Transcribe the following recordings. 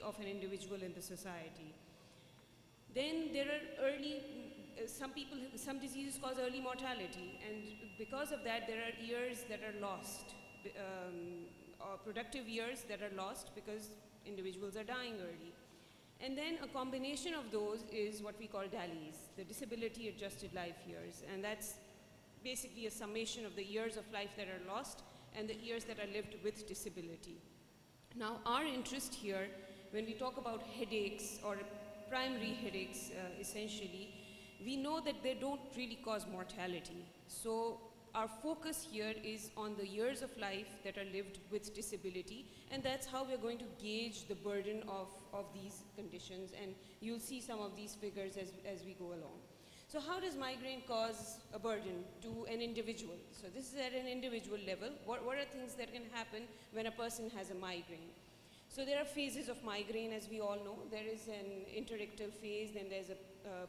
of an individual in the society. Then there are some diseases cause early mortality, and because of that there are years that are lost, or productive years that are lost because individuals are dying early. And then a combination of those is what we call DALYs, the disability adjusted life years, and that's basically a summation of the years of life that are lost and the years that are lived with disability. Now, our interest here, when we talk about headaches or primary headaches, essentially, we know that they don't really cause mortality. So our focus here is on the years of life that are lived with disability, and that's how we're going to gauge the burden of these conditions, and you'll see some of these figures as we go along. So how does migraine cause a burden to an individual? So this is at an individual level. What are things that can happen when a person has a migraine? So there are phases of migraine, as we all know. There is an interictal phase, then there's a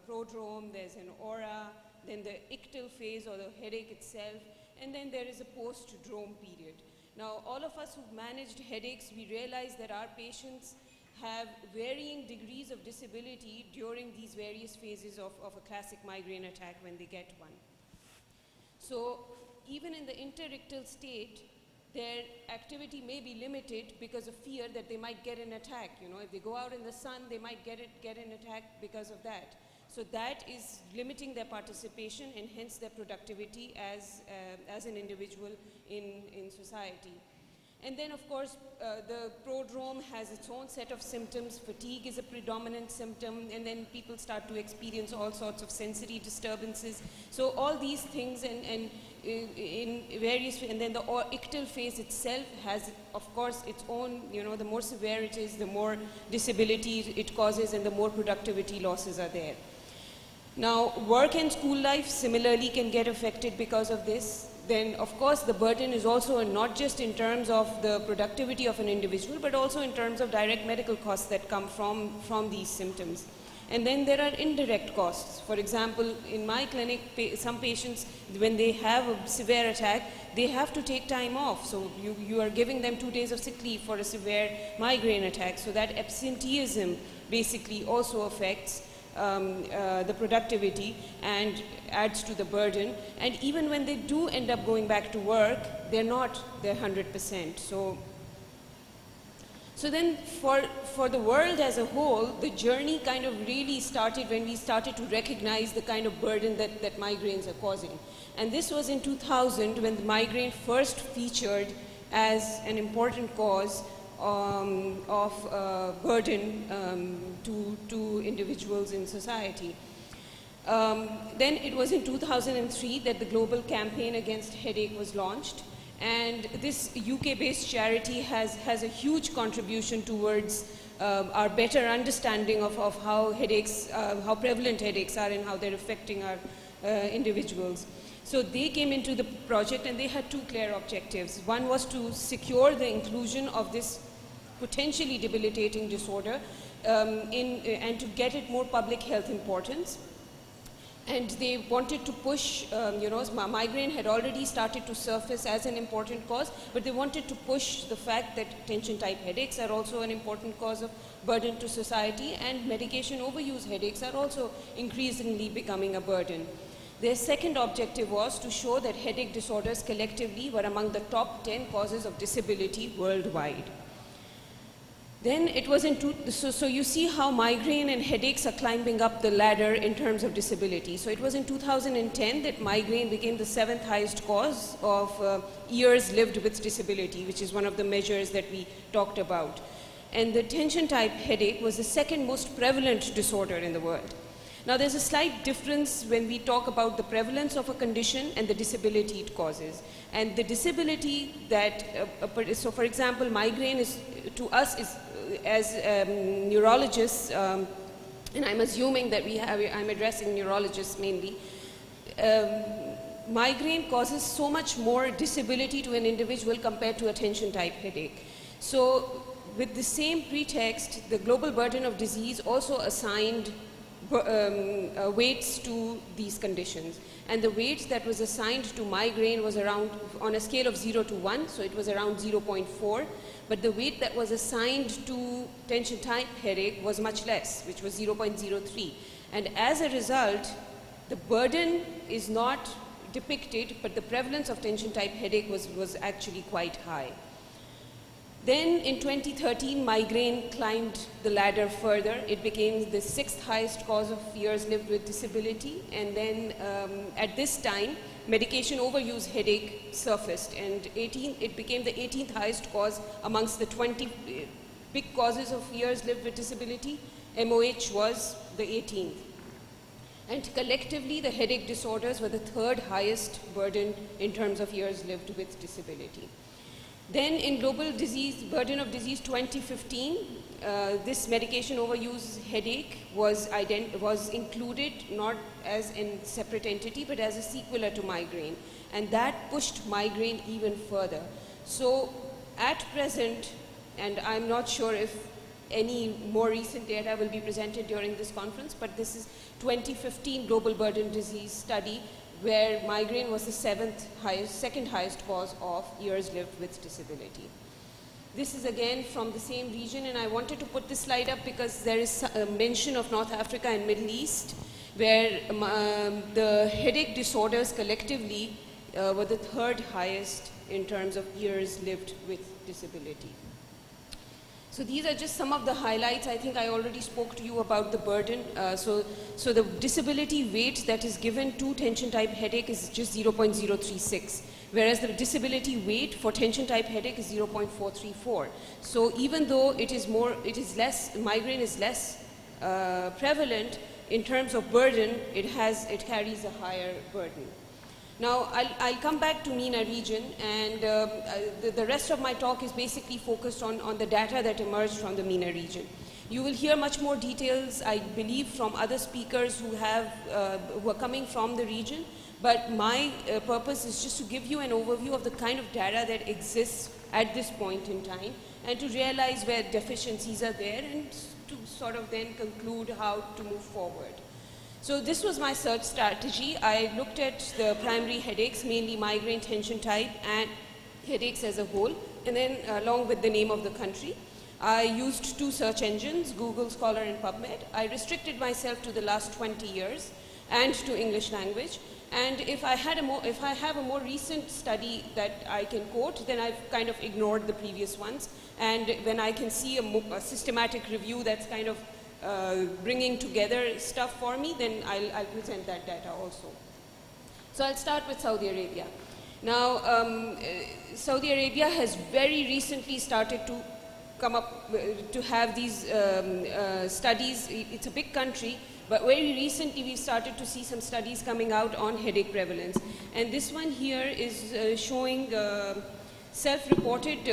prodrome, there's an aura, then the ictal phase or the headache itself, and then there is a post-drome period. Now, all of us who've managed headaches, we realize that our patients have varying degrees of disability during these various phases of a classic migraine attack when they get one. So even in the interictal state, their activity may be limited because of fear that they might get an attack. You know, if they go out in the sun, they might get an attack because of that. So that is limiting their participation and hence their productivity as an individual in society. And then, of course, the prodrome has its own set of symptoms. Fatigue is a predominant symptom, and then people start to experience all sorts of sensory disturbances. So all these things, and in various, and then the ictal phase itself has, of course, its own, you know, the more severe it is, the more disability it causes, and the more productivity losses are there. Now, work and school life similarly can get affected because of this. Then, of course, the burden is also not just in terms of the productivity of an individual, but also in terms of direct medical costs that come from these symptoms. And then there are indirect costs. For example, in my clinic, some patients, when they have a severe attack, they have to take time off. So you are giving them 2 days of sick leave for a severe migraine attack. So that absenteeism basically also affects the productivity and adds to the burden. And even when they do end up going back to work, they're not their 100%. So then for the world as a whole, the journey kind of really started when we started to recognize the kind of burden that migraines are causing. And this was in 2000 when the migraine first featured as an important cause of burden to individuals in society. Then it was in 2003 that the global campaign against headache was launched, and this UK-based charity has a huge contribution towards our better understanding of how headaches, how prevalent headaches are and how they're affecting our individuals. So they came into the project and they had two clear objectives. One was to secure the inclusion of this potentially debilitating disorder and to get it more public health importance. And they wanted to push, migraine had already started to surface as an important cause, but they wanted to push the fact that tension-type headaches are also an important cause of burden to society, and medication overuse headaches are also increasingly becoming a burden. Their second objective was to show that headache disorders collectively were among the top 10 causes of disability worldwide. Then it was so you see how migraine and headaches are climbing up the ladder in terms of disability. So it was in 2010 that migraine became the 7th highest cause of years lived with disability, which is one of the measures that we talked about. And the tension-type headache was the second most prevalent disorder in the world. Now there's a slight difference when we talk about the prevalence of a condition and the disability it causes. And the disability that, so for example, migraine is, to us, is, as neurologists, and I'm assuming that I'm addressing neurologists mainly, migraine causes so much more disability to an individual compared to a tension-type headache. So with the same pretext, the global burden of disease also assigned weights to these conditions. And the weights that was assigned to migraine was around, on a scale of 0 to 1, so it was around 0.4. But the weight that was assigned to tension type headache was much less, which was 0.03. And as a result, the burden is not depicted, but the prevalence of tension type headache was actually quite high. Then in 2013, migraine climbed the ladder further. It became the 6th highest cause of years lived with disability. And then at this time, medication overuse headache surfaced, and it became the 18th highest cause amongst the 20 big causes of years lived with disability. MOH was the 18th. And collectively, the headache disorders were the 3rd highest burden in terms of years lived with disability. Then in Global Disease, Burden of Disease 2015, this medication overuse headache was included not as a separate entity, but as a sequela to migraine. And that pushed migraine even further. So at present, and I'm not sure if any more recent data will be presented during this conference, but this is 2015 Global Burden Disease Study, where migraine was the 2nd highest cause of years lived with disability. This is again from the same region, and I wanted to put this slide up because there is a mention of North Africa and Middle East, where the headache disorders collectively were the 3rd highest in terms of years lived with disability. So these are just some of the highlights. I think I already spoke to you about the burden. So the disability weight that is given to tension type headache is just 0.036, whereas the disability weight for tension type headache is 0.434. So even though migraine is less prevalent in terms of burden, it carries a higher burden. Now, I'll come back to Mena region, and the rest of my talk is basically focused on the data that emerged from the Mena region. You will hear much more details, I believe, from other speakers who are coming from the region, but my purpose is just to give you an overview of the kind of data that exists at this point in time, and to realize where deficiencies are there, and to sort of then conclude how to move forward. So this was my search strategy. I looked at the primary headaches, mainly migraine, tension type, and headaches as a whole, and then along with the name of the country. I used 2 search engines, Google Scholar and PubMed. I restricted myself to the last 20 years and to English language. And if I have a more recent study that I can quote, then I've kind of ignored the previous ones. And when I can see a systematic review that's kind of bringing together stuff for me, then I'll present that data also. So I'll start with Saudi Arabia. Now, Saudi Arabia has very recently started to come up to have these studies. It's a big country, but very recently we've started to see some studies coming out on headache prevalence. And this one here is showing self-reported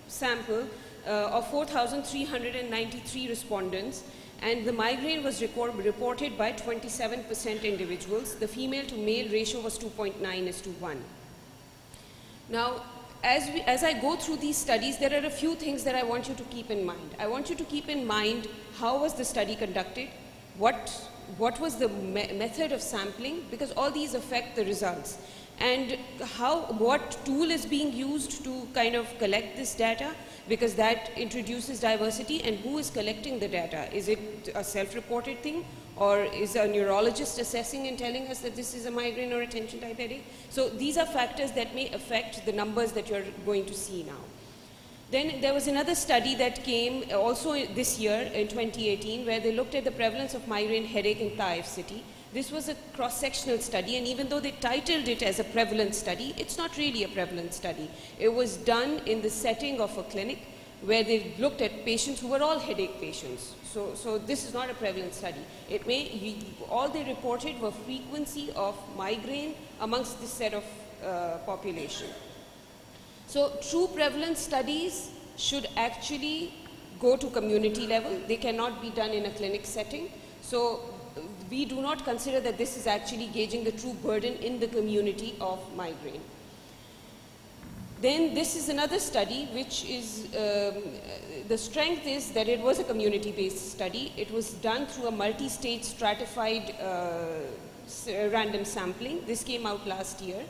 sample of 4,393 respondents, and the migraine was reported by 27% individuals. The female to male ratio was 2.9:1. Now, as I go through these studies, there are a few things that I want you to keep in mind. I want you to keep in mind how was the study conducted, what was the method of sampling, because all these affect the results, and what tool is being used to kind of collect this data, because that introduces diversity, and who is collecting the data. Is it a self-reported thing, or is a neurologist assessing and telling us that this is a migraine or a tension type headache? So these are factors that may affect the numbers that you're going to see now. Then there was another study that came also this year in 2018, where they looked at the prevalence of migraine headache in Taif city. This was a cross-sectional study, and even though they titled it as a prevalence study, it's not really a prevalence study. It was done in the setting of a clinic where they looked at patients who were all headache patients. So this is not a prevalence study. All they reported were frequency of migraine amongst this set of population. So true prevalence studies should actually go to community level. They cannot be done in a clinic setting. So we do not consider that this is actually gauging the true burden in the community of migraine. Then this is another study which is, the strength is that it was a community-based study. It was done through a multi-stage stratified random sampling. This came out last year.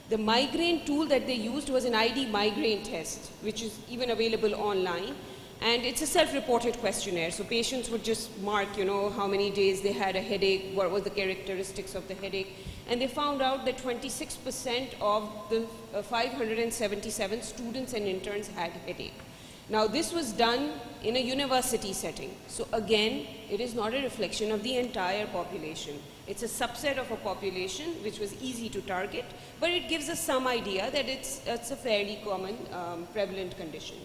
The migraine tool that they used was an ID migraine test, which is even available online. And it's a self-reported questionnaire. So patients would just mark, you know, how many days they had a headache, what were the characteristics of the headache. And they found out that 26% of the 577 students and interns had headache. Now this was done in a university setting. So again, it is not a reflection of the entire population. It's a subset of a population which was easy to target, but it gives us some idea that it's a fairly common, prevalent condition.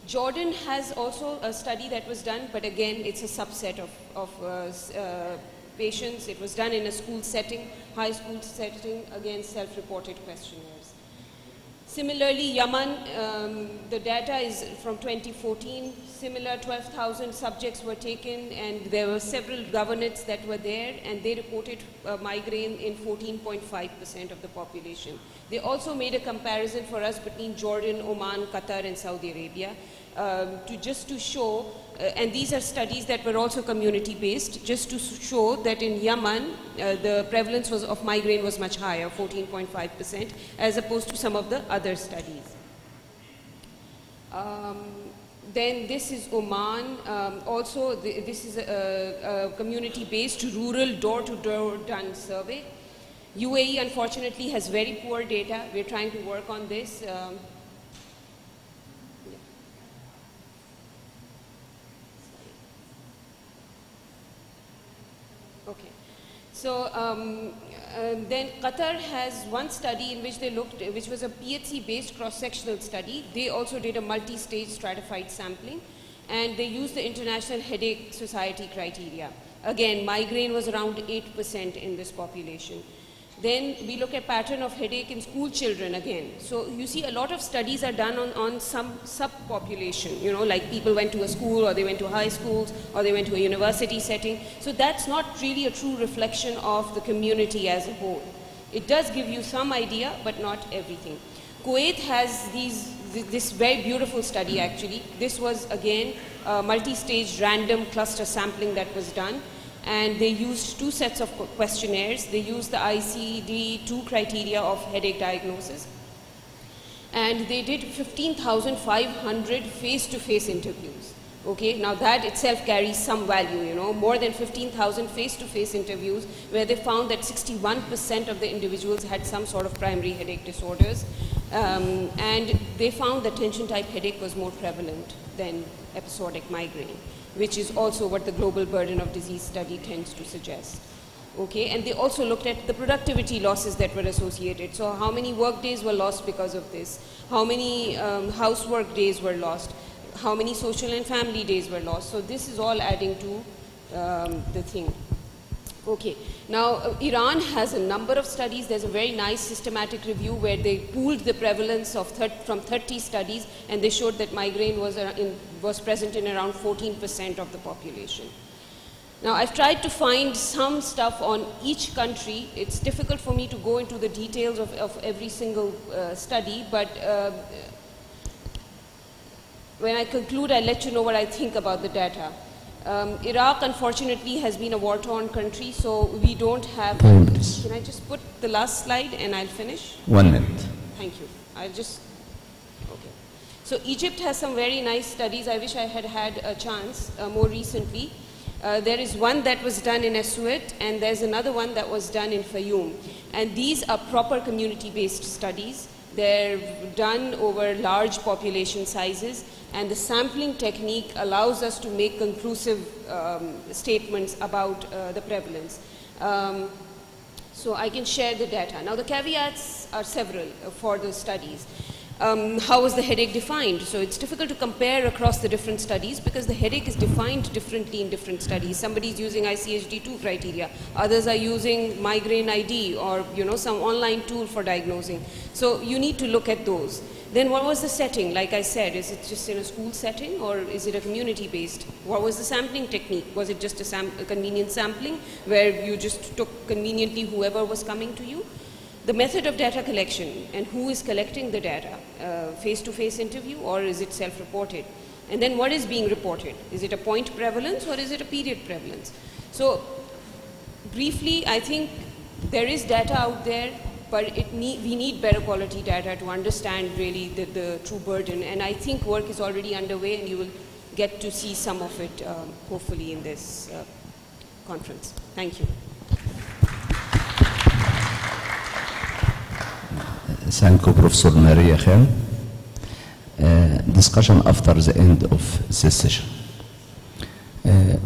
Jordan has also a study that was done, but again, it's a subset of patients. It was done in a school setting, high school setting, again, self-reported questionnaires. Similarly, Yemen, the data is from 2014. Similar 12,000 subjects were taken, and there were several governorates that were there, and they reported migraine in 14.5% of the population. They also made a comparison for us between Jordan, Oman, Qatar, and Saudi Arabia, just to show, and these are studies that were also community-based, just to show that in Yemen, the prevalence of migraine was much higher, 14.5%, as opposed to some of the other studies. Then this is Oman. Also, this is a community-based rural door-to-door done survey. UAE, unfortunately, has very poor data. We're trying to work on this. Okay. So then Qatar has one study in which they looked, which was a PHC-based cross-sectional study. They also did a multi-stage stratified sampling, and they used the International Headache Society criteria. Again, migraine was around 8% in this population. Then we look at pattern of headache in school children again. So you see a lot of studies are done on some subpopulation, you know, like people went to a school, or they went to high schools, or they went to a university setting. So that's not really a true reflection of the community as a whole. It does give you some idea, but not everything. Kuwait has this very beautiful study actually. This was again a multi-stage random cluster sampling that was done. And they used two sets of questionnaires. They used the ICD-2 criteria of headache diagnosis. And they did 15,500 face-to-face interviews. Okay, now that itself carries some value, you know, more than 15,000 face-to-face interviews where they found that 61% of the individuals had some sort of primary headache disorders. And they found that tension-type headache was more prevalent than episodic migraine, which is also what the global burden of disease study tends to suggest. Okay, and they also looked at the productivity losses that were associated. So how many work days were lost because of this? How many housework days were lost? How many social and family days were lost? So this is all adding to the thing. Okay, now Iran has a number of studies. There's a very nice systematic review where they pooled the prevalence of from 30 studies, and they showed that migraine was present in around 14% of the population. Now I've tried to find some stuff on each country. It's difficult for me to go into the details of every single study, but when I conclude, I'll let you know what I think about the data. Iraq, unfortunately, has been a war-torn country, so we don't have... Time, please. Can I just put the last slide and I'll finish? 1 minute. Thank you. I'll just... Okay. So Egypt has some very nice studies. I wish I had had a chance more recently. There is one that was done in Asuat, and there's another one that was done in Fayoum. And these are proper community-based studies. They're done over large population sizes, and the sampling technique allows us to make conclusive statements about the prevalence. So I can share the data. Now the caveats are several for the studies. How was the headache defined? So it's difficult to compare across the different studies because the headache is defined differently in different studies. Somebody is using ICHD-2 criteria, others are using migraine ID or some online tool for diagnosing. So you need to look at those. Then what was the setting? Like I said, is it just in a school setting or is it a community-based? What was the sampling technique? Was it just a convenient sampling where you just took conveniently whoever was coming to you? The method of data collection and who is collecting the data, face-to-face interview or is it self-reported? And then what is being reported? Is it a point prevalence or is it a period prevalence? So briefly, I think there is data out there, but we need better quality data to understand really the true burden. And I think work is already underway and you will get to see some of it hopefully in this conference. Thank you. Thank you, Professor Maria Khan. Discussion after the end of this session.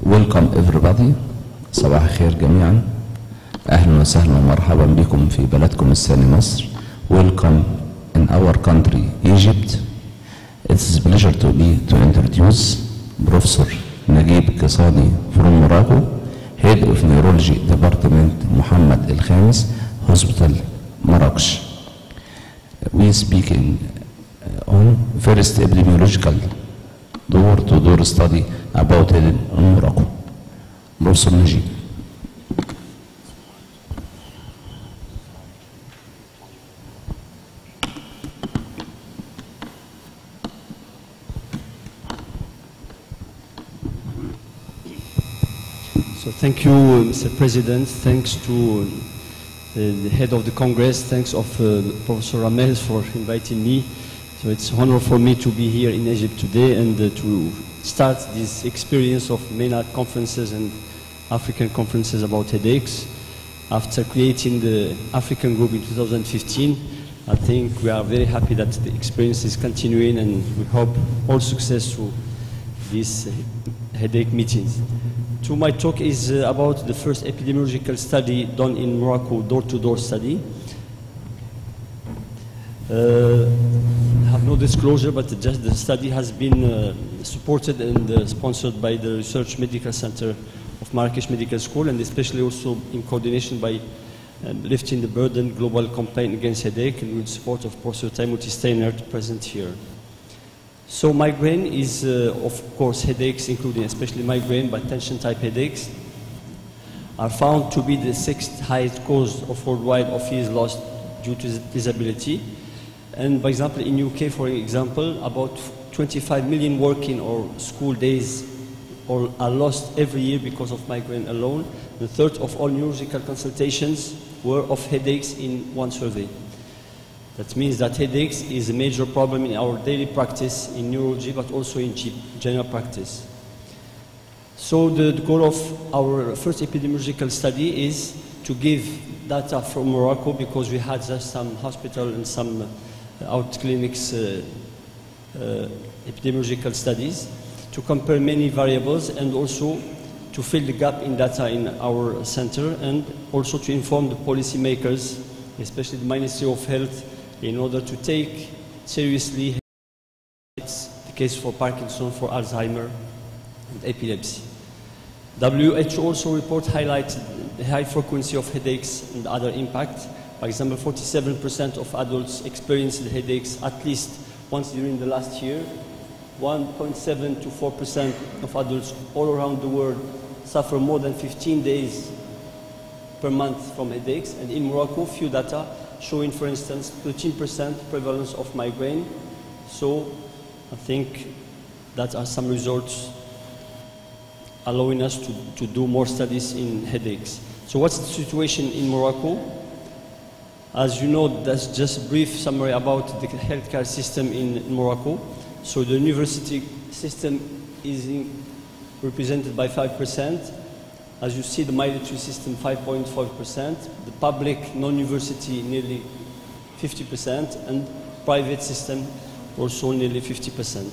Welcome everybody. صباح الخير جميعا. أهلا وسهلا ومرحبا بكم في بلدكم الثاني مصر. Welcome in our country, Egypt. It's a pleasure to introduce Professor Naguib Qasani from Morocco, Head of Neurology Department, Mohammed El Khamis, Hospital, Marrakesh. We speaking on first epidemiological door-to-door study about it in Morocco. Professor Naguib. So thank you, Mr. President. Thanks to the head of the Congress. Thanks of Professor Ramel for inviting me. So it's an honor for me to be here in Egypt today and to start this experience of MENA conferences and African conferences about headaches. After creating the African group in 2015, I think we are very happy that the experience is continuing and we hope all success to these headache meetings. So my talk is about the first epidemiological study done in Morocco, door-to-door study. I have no disclosure, but just the study has been supported and sponsored by the Research Medical Center of Marrakesh Medical School, and especially also in coordination by Lifting the Burden Global Campaign Against Headache, and with support of Professor Timothy Steinert present here. So migraine is, of course, headaches, including especially migraine, but tension-type headaches, are found to be the 6th highest cause of worldwide of years lost due to disability. And, for example, in UK, for example, about 25 million working or school days are lost every year because of migraine alone. A third of all neurological consultations were of headaches in one survey. That means that headaches is a major problem in our daily practice in neurology, but also in general practice. So the goal of our first epidemiological study is to give data from Morocco, because we had just some hospital and some out clinics epidemiological studies, to compare many variables and also to fill the gap in data in our center, and also to inform the policymakers, especially the Ministry of Health, in order to take seriously the case for Parkinson, for Alzheimer, and epilepsy. WHO also report highlights the high frequency of headaches and other impacts. For example, 47% of adults experienced headaches at least once during the last year. 1.7 to 4% of adults all around the world suffer more than 15 days per month from headaches. And in Morocco, few data showing, for instance, 13% prevalence of migraine. So I think that are some results allowing us to do more studies in headaches. So what's the situation in Morocco? As you know, that's just a brief summary about the healthcare system in Morocco. So the university system is represented by 5%. As you see, the military system, 5.5%. The public, non-university, nearly 50%. And private system, also nearly 50%.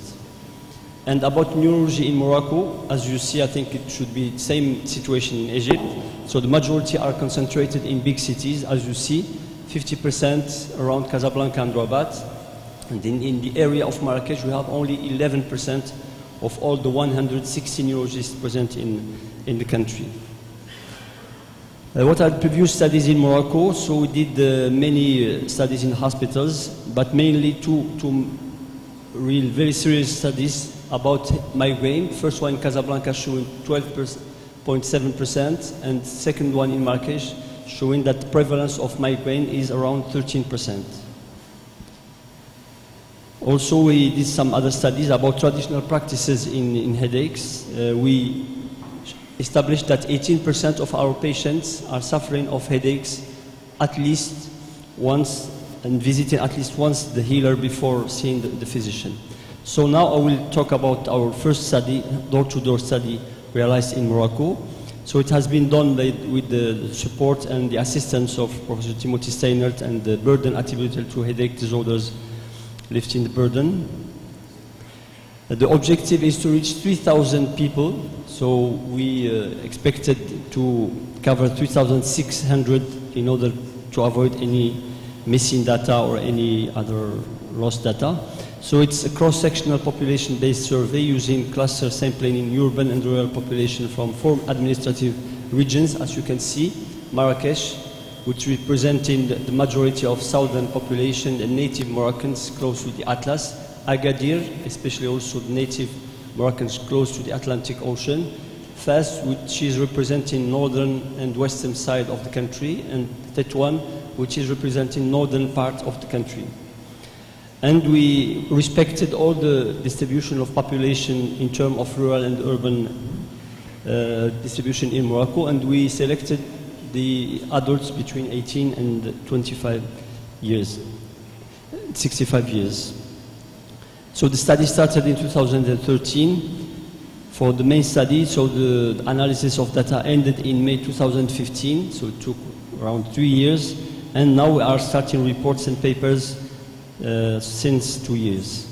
And about neurology in Morocco, as you see, I think it should be the same situation in Egypt. So the majority are concentrated in big cities, as you see, 50% around Casablanca and Rabat. And in the area of Marrakesh, we have only 11% of all the 160 neurologists present in the country. What are the previous studies in Morocco? So we did many studies in hospitals, but mainly two real very serious studies about migraine. First one in Casablanca showing 12.7%, and second one in Marrakesh showing that the prevalence of migraine is around 13%. Also, we did some other studies about traditional practices in headaches. We established that 18% of our patients are suffering of headaches at least once and visiting at least once the healer before seeing the physician. So now I will talk about our first study, door-to-door study realized in Morocco. So it has been done with the support and the assistance of Professor Timothy Steinert and the burden attributed to headache disorders, lifting the burden. The objective is to reach 3,000 people. So we expected to cover 3,600 in order to avoid any missing data or any other lost data. So it's a cross-sectional population-based survey using cluster sampling in urban and rural population from 4 administrative regions, as you can see. Marrakesh, which representing the majority of southern population and native Moroccans close to the Atlas. Agadir, especially also the native Moroccans close to the Atlantic Ocean. Fez, which is representing northern and western side of the country, and Tetuan, which is representing northern part of the country. And we respected all the distribution of population in terms of rural and urban distribution in Morocco, and we selected the adults between 18 and 65 years, 65 years. So the study started in 2013 for the main study. So the analysis of data ended in May 2015, so it took around 3 years. And now we are starting reports and papers since 2 years.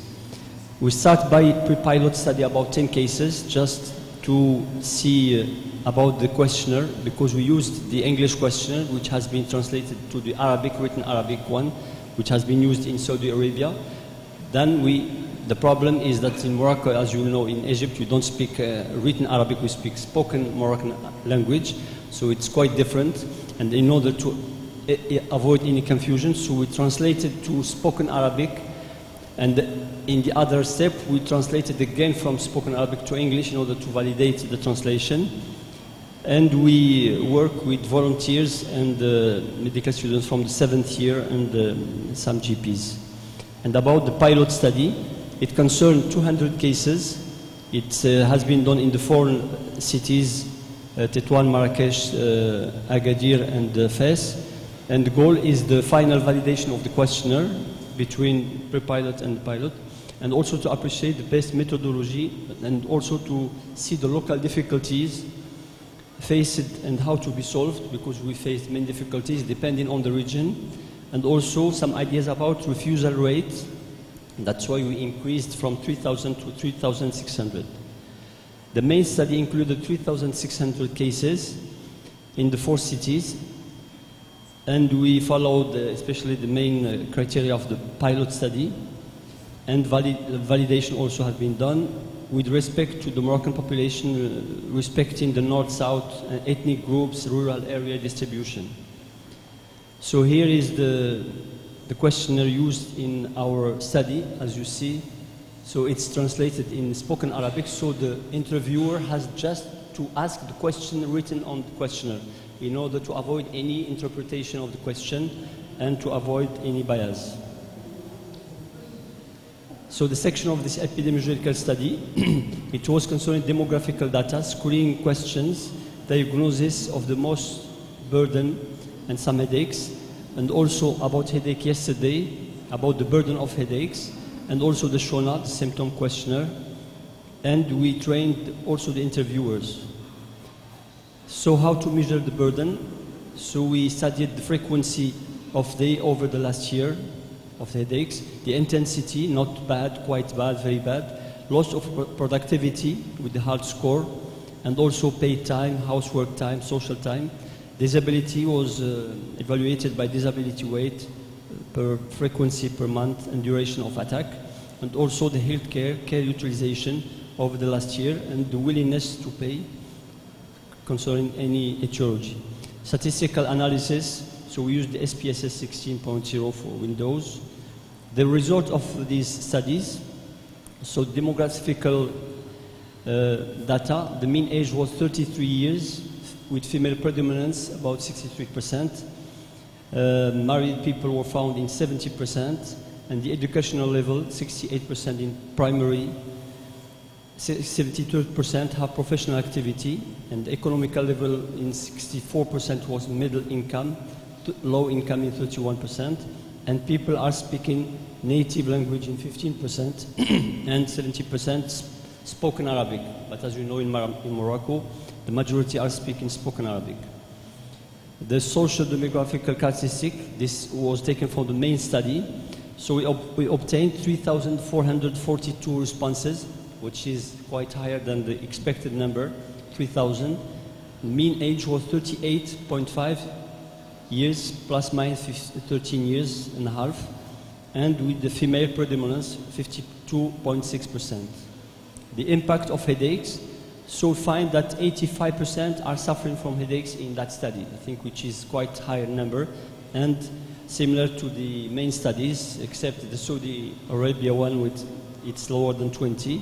We start by pre-pilot study about 10 cases just to see about the questionnaire, because we used the English questionnaire, which has been translated to the Arabic, written Arabic one, which has been used in Saudi Arabia. Then the problem is that in Morocco, as you know, in Egypt, we don't speak written Arabic, we speak spoken Moroccan language, so it's quite different. And in order to avoid any confusion, so we translated to spoken Arabic, and in the other step, we translated again from spoken Arabic to English in order to validate the translation. And we work with volunteers and medical students from the 7th year and some GPs. And about the pilot study, it concerned 200 cases. It has been done in the 4 cities, Tetuan, Marrakesh, Agadir, and Fez. And the goal is the final validation of the questionnaire between pre-pilot and pilot, and also to appreciate the best methodology, and also to see the local difficulties faced and how to be solved, because we faced many difficulties depending on the region, and also some ideas about refusal rate. That's why we increased from 3,000 to 3,600. The main study included 3,600 cases in the 4 cities, and we followed especially the main criteria of the pilot study, and validation also has been done with respect to the Moroccan population, respecting the north-south ethnic groups, rural area distribution. So here is the questionnaire used in our study, as you see. So it's translated in spoken Arabic, so the interviewer has just to ask the question written on the questionnaire in order to avoid any interpretation of the question and to avoid any bias. So the section of this epidemiological study, it was concerning demographical data, screening questions, diagnosis of the most burden and some headaches, and also about headache yesterday, about the burden of headaches, and also the SHONA, the symptom questionnaire, and we trained also the interviewers. So how to measure the burden? So we studied the frequency of day over the last year of the headaches, the intensity, not bad, quite bad, very bad, loss of productivity with the HALT score, and also paid time, housework time, social time. Disability was evaluated by disability weight per frequency per month and duration of attack, and also the healthcare care utilization over the last year and the willingness to pay concerning any etiology. Statistical analysis, so we used the SPSS 16.0 for Windows. The result of these studies, so demographical data, the mean age was 33 years, with female predominance, about 63%. Married people were found in 70%, and the educational level, 68% in primary, 72% have professional activity, and the economical level in 64% was middle income, low income in 31%, and people are speaking native language in 15%, and 70% spoken Arabic. But as you know, in Morocco, the majority are speaking spoken Arabic. The social demographical statistic, this was taken from the main study. So we obtained 3,442 responses, which is quite higher than the expected number, 3,000. Mean age was 38.5 years, plus minus 13 years and a half, and with the female predominance, 52.6%. The impact of headaches, so we find that 85% are suffering from headaches in that study, I think, which is quite higher number, and similar to the main studies, except the Saudi Arabia one, with it's lower than 20.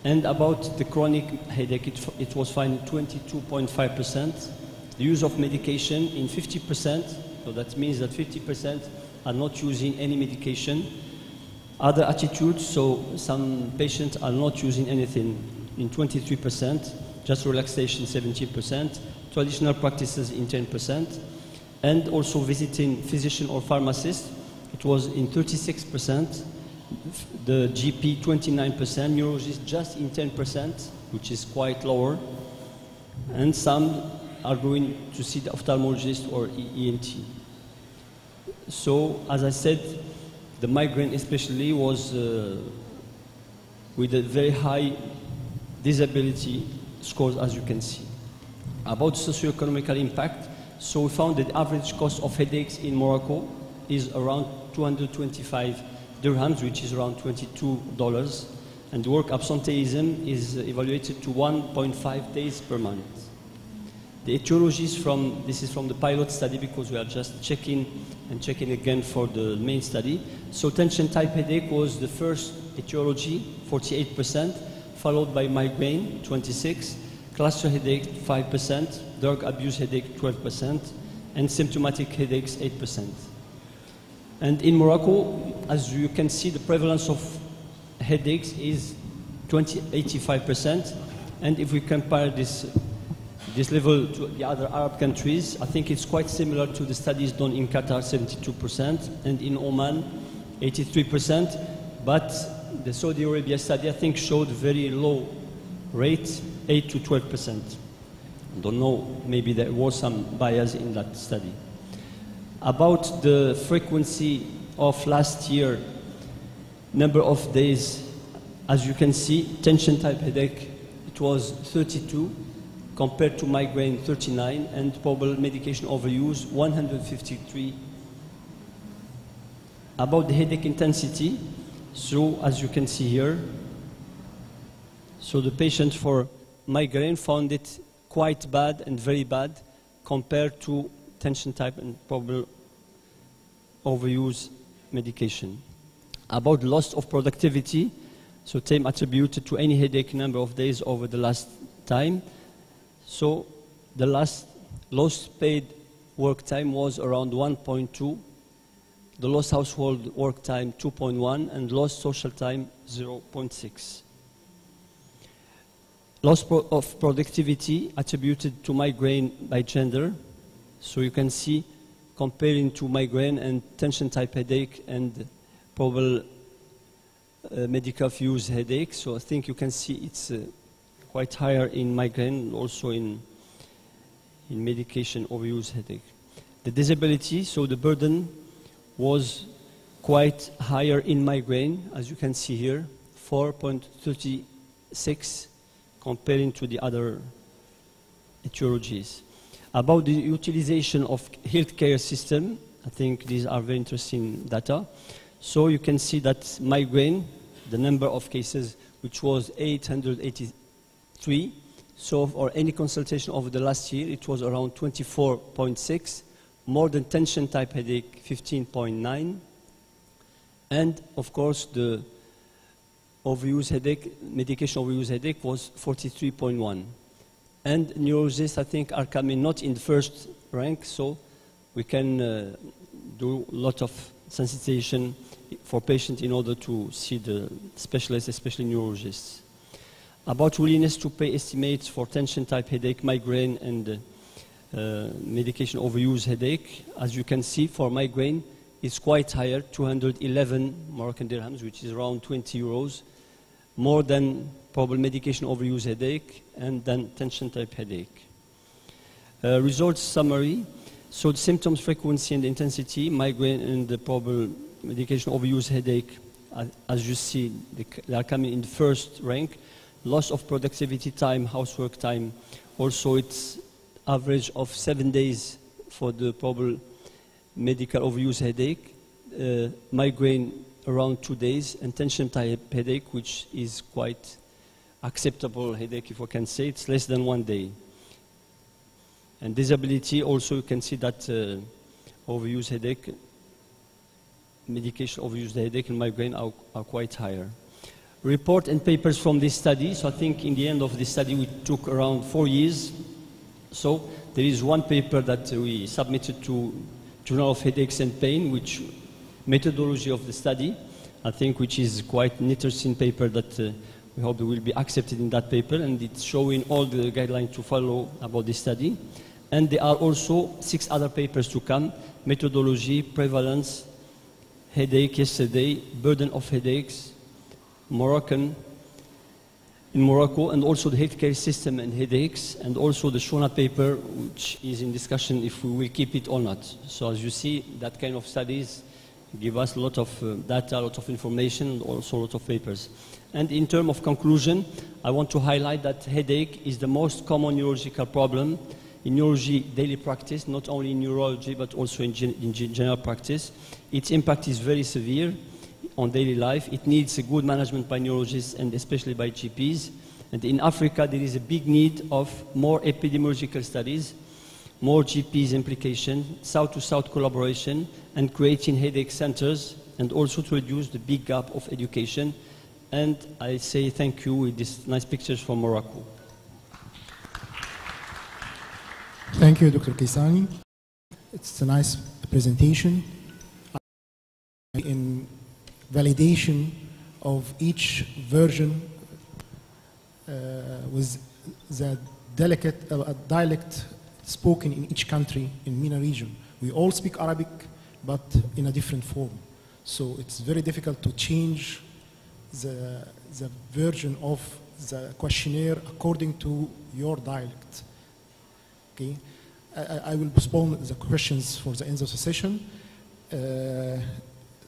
And about the chronic headache, it was found 22.5%. The use of medication in 50%, so that means that 50% are not using any medication. Other attitudes, so some patients are not using anything in 23%, just relaxation 17%, traditional practices in 10%, and also visiting physician or pharmacist, it was in 36%, the GP 29%, neurologist just in 10%, which is quite lower, and some are going to see the ophthalmologist or ENT. So, as I said, the migraine especially was with a very high disability scores, as you can see. About socioeconomic impact, so we found that the average cost of headaches in Morocco is around 225 dirhams, which is around $22, and work absenteeism is evaluated to 1.5 days per month. The etiologies from, this is from the pilot study because we are just checking and checking again for the main study. So tension type headache was the first etiology, 48%, followed by migraine, 26%, cluster headache, 5%, drug abuse headache, 12%, and symptomatic headaches, 8%. And in Morocco, as you can see, the prevalence of headaches is 85%, and if we compare this level to the other Arab countries, I think it's quite similar to the studies done in Qatar, 72%, and in Oman, 83%, but the Saudi Arabia study, I think, showed very low rate, 8 to 12%. I don't know, maybe there was some bias in that study. About the frequency of last year, number of days, as you can see, tension type headache, it was 32, compared to migraine 39, and probable medication overuse 153. About the headache intensity, so as you can see here, so the patient for migraine found it quite bad and very bad compared to tension type and probable overuse medication. About loss of productivity, so time attributed to any headache number of days over the last time. So the lost paid work time was around 1.2, the lost household work time 2.1, and lost social time 0.6. Loss of productivity attributed to migraine by gender. So you can see comparing to migraine and tension type headache and probable medical use headache. So I think you can see it's quite higher in migraine, also in medication overuse headache. The disability, so the burden was quite higher in migraine, as you can see here, 4.36 comparing to the other etiologies. About the utilization of healthcare system, I think these are very interesting data. So you can see that migraine, the number of cases, which was 883, so for any consultation over the last year, it was around 24.6, more than tension type headache, 15.9, and of course the overuse headache, medication overuse headache was 43.1. And neurologists, I think, are coming not in the first rank, so we can do a lot of sensitization for patients in order to see the specialists, especially neurologists. About willingness to pay estimates for tension-type headache, migraine, and medication overuse headache, as you can see, for migraine, it's quite higher, 211 Moroccan dirhams, which is around 20 euros, more than probable medication overuse headache and then tension-type headache. Results summary. So the symptoms, frequency, and intensity, migraine and the probable medication overuse headache, as you see, they are coming in the first rank. Loss of productivity time, housework time. Also, it's average of 7 days for the probable medical overuse headache. Migraine around 2 days, and tension-type headache, which is quite acceptable headache, if I can say. It's less than 1 day. And disability, also you can see that overuse headache, medication overuse headache and migraine are quite higher. Report and papers from this study. So I think in the end of this study we took around 4 years. So there is one paper that we submitted to Journal of Headaches and Pain, which methodology of the study, I think, which is quite an interesting paper that we hope will be accepted in that paper, and it's showing all the guidelines to follow about this study. And there are also 6 other papers to come: methodology, prevalence, headache yesterday, burden of headaches, in Morocco, and also the healthcare system and headaches, and also the Shona paper, which is in discussion if we will keep it or not. So as you see, that kind of studies give us a lot of data, a lot of information, and also a lot of papers. And in terms of conclusion, I want to highlight that headache is the most common neurological problem in neurology daily practice, not only in neurology, but also in general practice. Its impact is very severe on daily life. It needs a good management by neurologists and especially by GPs. And in Africa, there is a big need of more epidemiological studies, more GPs implication, South-to-South collaboration, and creating headache centers, and also to reduce the big gap of education. And I say thank you with these nice pictures from Morocco. Thank you, Dr. Kaysani. It's a nice presentation. In validation of each version with the delicate dialect spoken in each country in MENA region. We all speak Arabic, but in a different form. So it's very difficult to change the version of the questionnaire according to your dialect. Okay, I will postpone the questions for the end of the session.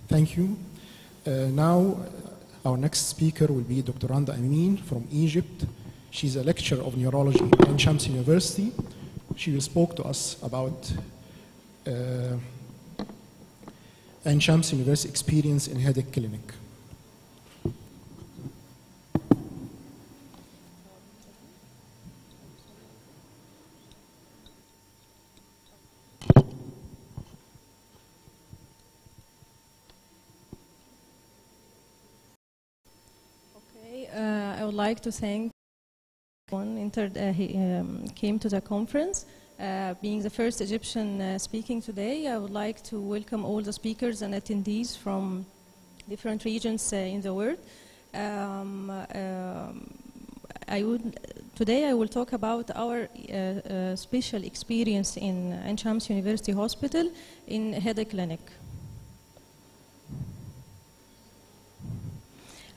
Thank you. Now, our next speaker will be Dr. Randa Amin from Egypt. She's a lecturer of neurology at Ain Shams University. She will speak to us about Ain Shams University experience in headache clinic. I would like to thank everyone who came to the conference. Being the first Egyptian speaking today, I would like to welcome all the speakers and attendees from different regions in the world. Today I will talk about our special experience in Ain Shams University Hospital in headache clinic.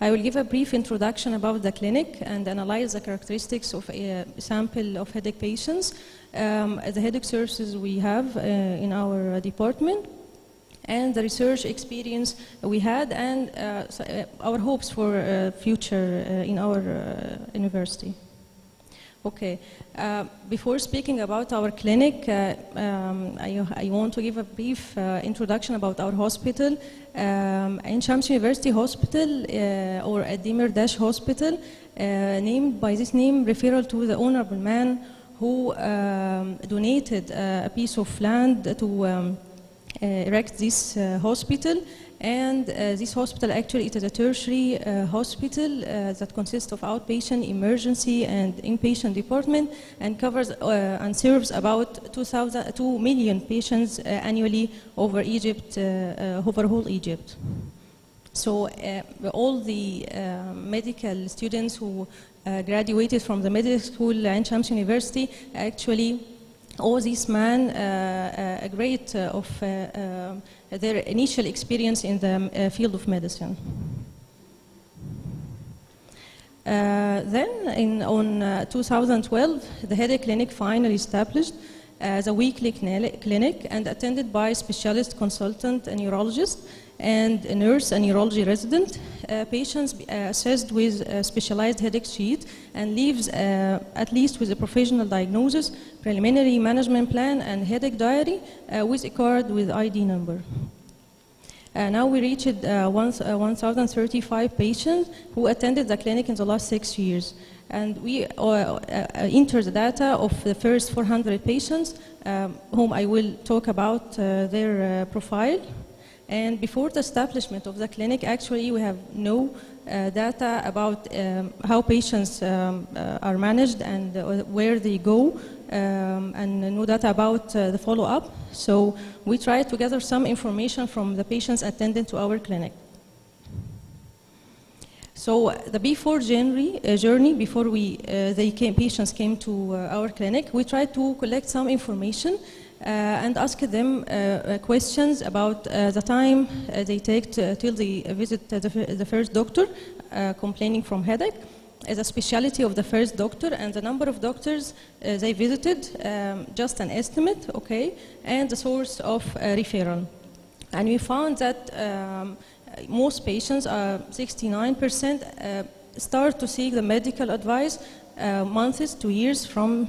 I will give a brief introduction about the clinic and analyze the characteristics of a sample of headache patients, the headache services we have in our department, and the research experience we had, and our hopes for future in our university. Okay, before speaking about our clinic, I want to give a brief introduction about our hospital. Ain Shams University Hospital, or Adimir Dash Hospital, named by this name referral to the honorable man who donated a piece of land to erect this hospital. And this hospital actually it is a tertiary hospital that consists of outpatient, emergency, and inpatient department, and covers and serves about 2 million patients annually over Egypt, over whole Egypt. So all the medical students who graduated from the medical school Ain Shams University actually owe this man a great of their initial experience in the field of medicine. Then on 2012, the headache clinic finally established as a weekly clinic and attended by specialist consultant, a neurologist, and a nurse, a neurology resident. Patients assessed with a specialized headache sheet and leaves at least with a professional diagnosis, preliminary management plan, and headache diary with a card with ID number. Now we reached 1,035 patients who attended the clinic in the last 6 years. And we enter the data of the first 400 patients, whom I will talk about their profile. And before the establishment of the clinic, actually we have no data about how patients are managed and where they go, and no data about the follow-up. So we tried to gather some information from the patients attending to our clinic. So the before journey, before patients came to our clinic, we tried to collect some information and ask them questions about the time they take till they visit the first doctor complaining from headache, the specialty of the first doctor, and the number of doctors they visited, just an estimate, okay, and the source of referral. And we found that most patients, 69%, start to seek the medical advice months to years from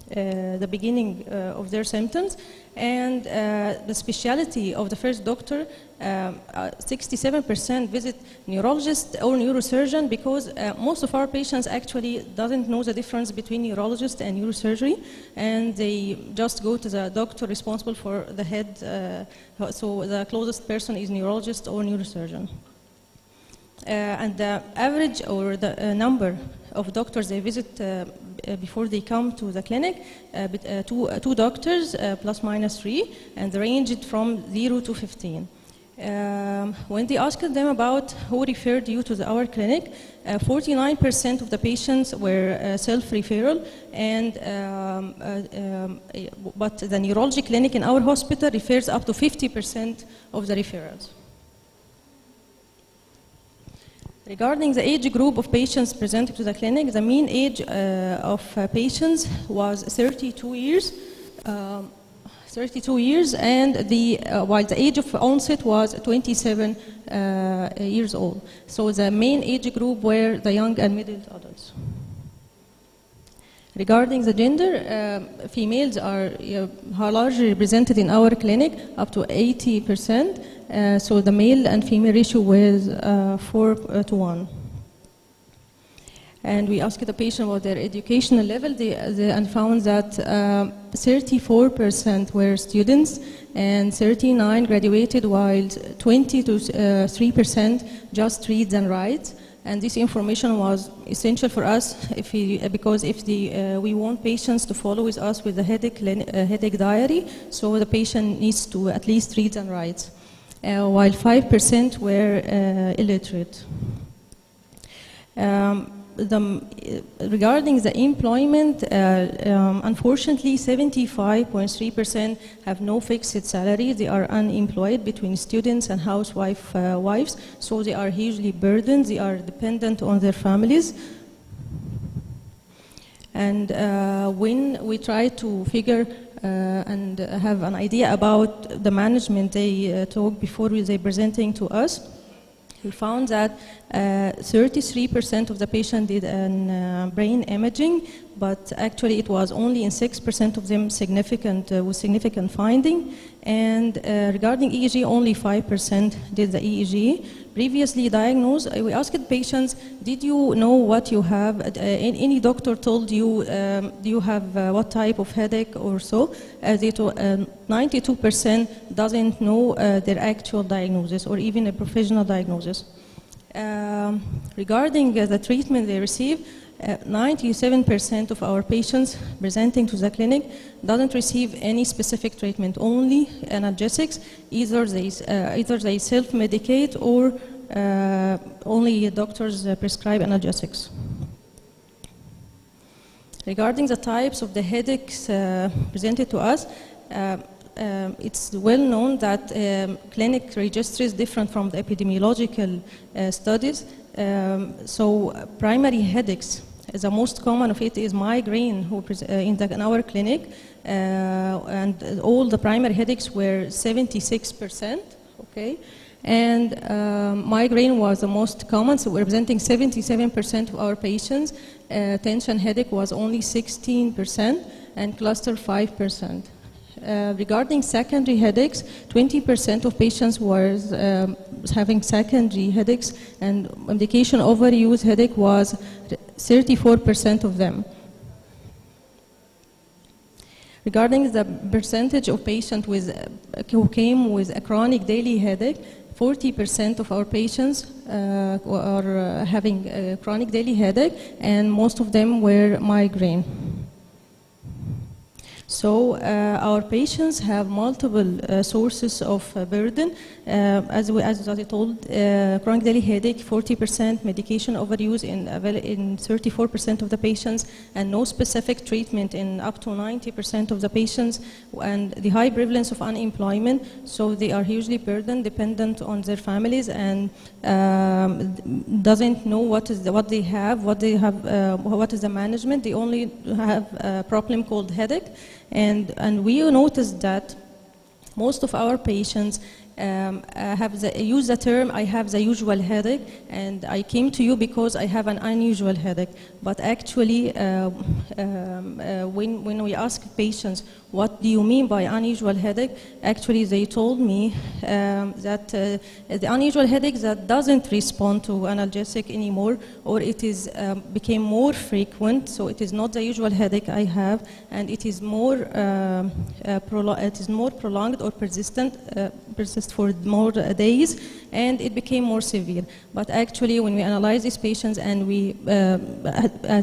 the beginning of their symptoms. And the specialty of the first doctor, 67% visit neurologist or neurosurgeon, because most of our patients actually doesn't know the difference between neurologist and neurosurgery, and they just go to the doctor responsible for the head, so the closest person is neurologist or neurosurgeon. And the average or the number of doctors they visit before they come to the clinic, two doctors plus minus 3, and they ranged from 0 to 15. When they asked them about who referred you to our clinic, 49% of the patients were self-referral, and but the neurology clinic in our hospital refers up to 50% of the referrals. Regarding the age group of patients presented to the clinic, the mean age of patients was 32 years. 32 years, and while the age of onset was 27 years old. So the main age group were the young and middle adults. Regarding the gender, females are largely represented in our clinic, up to 80%. So the male and female ratio was 4 to 1. And we asked the patient about their educational level, and found that 34% were students and 39 graduated, while 23% just reads and writes. And this information was essential for us because if we want patients to follow with us with the headache diary, so the patient needs to at least read and write, while 5% were illiterate. Regarding the employment, unfortunately 75.3% have no fixed salary. They are unemployed between students and wives, so they are hugely burdened. They are dependent on their families. And when we try to figure and have an idea about the management they talk before they presenting to us, we found that 33% of the patient did an brain imaging, but actually it was only in 6% of them with significant finding. And regarding EEG, only 5% did the EEG, previously diagnosed, we asked patients, did you know what you have? Any doctor told you, do you have what type of headache or so? 92% doesn't know their actual diagnosis or even a professional diagnosis. Regarding the treatment they receive, 97% of our patients presenting to the clinic doesn't receive any specific treatment, only analgesics. Either they self-medicate or only doctors prescribe analgesics. Regarding the types of the headaches presented to us, it's well known that clinic register is different from the epidemiological studies. So primary headaches, the most common of it is migraine in our clinic, and all the primary headaches were 76%, okay? And migraine was the most common, so representing 77% of our patients. Tension headache was only 16%, and cluster 5%. Regarding secondary headaches, 20% of patients were having secondary headaches, and medication overuse headache was 34% of them. Regarding the percentage of patients who came with a chronic daily headache, 40% of our patients are having a chronic daily headache, and most of them were migraine. So our patients have multiple sources of burden. As I told, chronic daily headache, 40%, medication overuse in 34% of the patients, and no specific treatment in up to 90% of the patients, and the high prevalence of unemployment. So they are hugely burdened, dependent on their families, and doesn't know what they have, what is the management. They only have a problem called headache. And we noticed that most of our patients use the term, I have the usual headache, and I came to you because I have an unusual headache. But actually, when we ask patients, what do you mean by unusual headache? Actually, they told me that the unusual headache that doesn't respond to analgesic anymore, or it is became more frequent, so it is not the usual headache I have, and it is more prolonged or persist for more days, and it became more severe. But actually, when we analyze these patients and we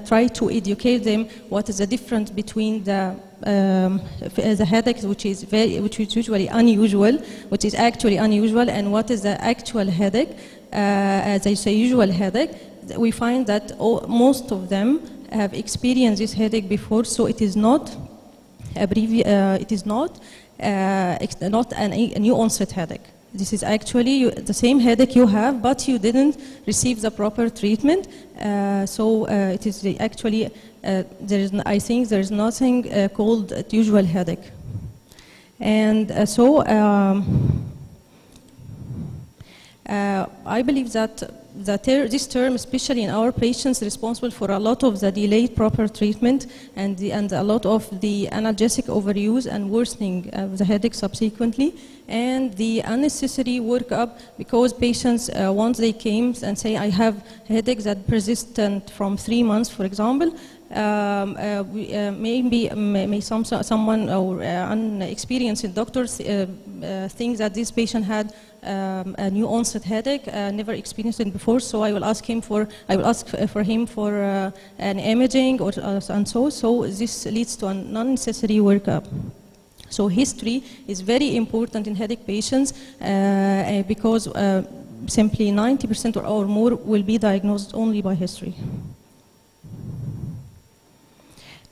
try to educate them what is the difference between the headache, which is usually unusual, which is actually unusual, and what is the actual headache, as I say, usual headache, we find that most of them have experienced this headache before, so it is not a new onset headache. This is actually the same headache you have, but you didn't receive the proper treatment. So it is actually, I think there is nothing called usual headache. And I believe that this term, especially in our patients, is responsible for a lot of the delayed proper treatment and a lot of the analgesic overuse and worsening of the headache subsequently, and the unnecessary workup, because patients, once they came and say, I have headaches that persistent from 3 months, for example, maybe someone or unexperienced doctors think that this patient had a new onset headache, never experienced it before. So I will ask for him for an imaging and so this leads to an unnecessary workup. So history is very important in headache patients because simply 90% or more will be diagnosed only by history.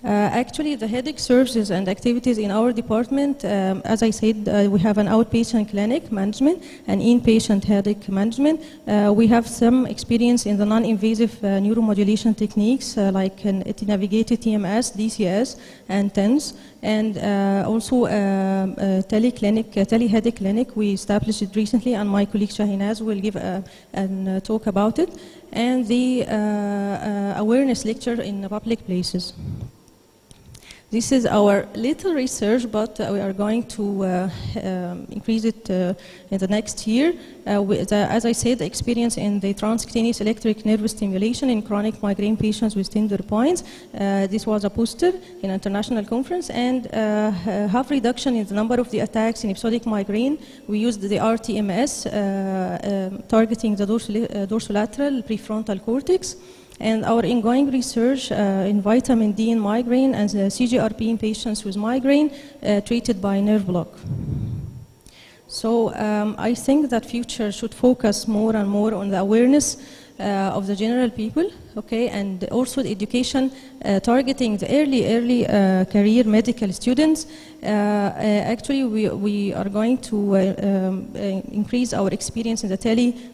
Actually, the headache services and activities in our department, as I said, we have an outpatient clinic management and inpatient headache management. We have some experience in the non-invasive neuromodulation techniques like navigated TMS, DCS, and TENS, and also tele-headache clinic. We established it recently, and my colleague Shahinaz will give a talk about it, and the awareness lecture in public places. This is our little research, but we are going to increase it in the next year. As I said, the experience in the transcutaneous electric nerve stimulation in chronic migraine patients with tender points. This was a poster in an international conference, and half reduction in the number of the attacks in episodic migraine. We used the RTMS, targeting the dorsolateral prefrontal cortex. And our ongoing research in vitamin D in migraine and CGRP in patients with migraine treated by nerve block. So I think that future should focus more and more on the awareness of the general people, okay, and also the education targeting the early career medical students. Actually, we are going to increase our experience in the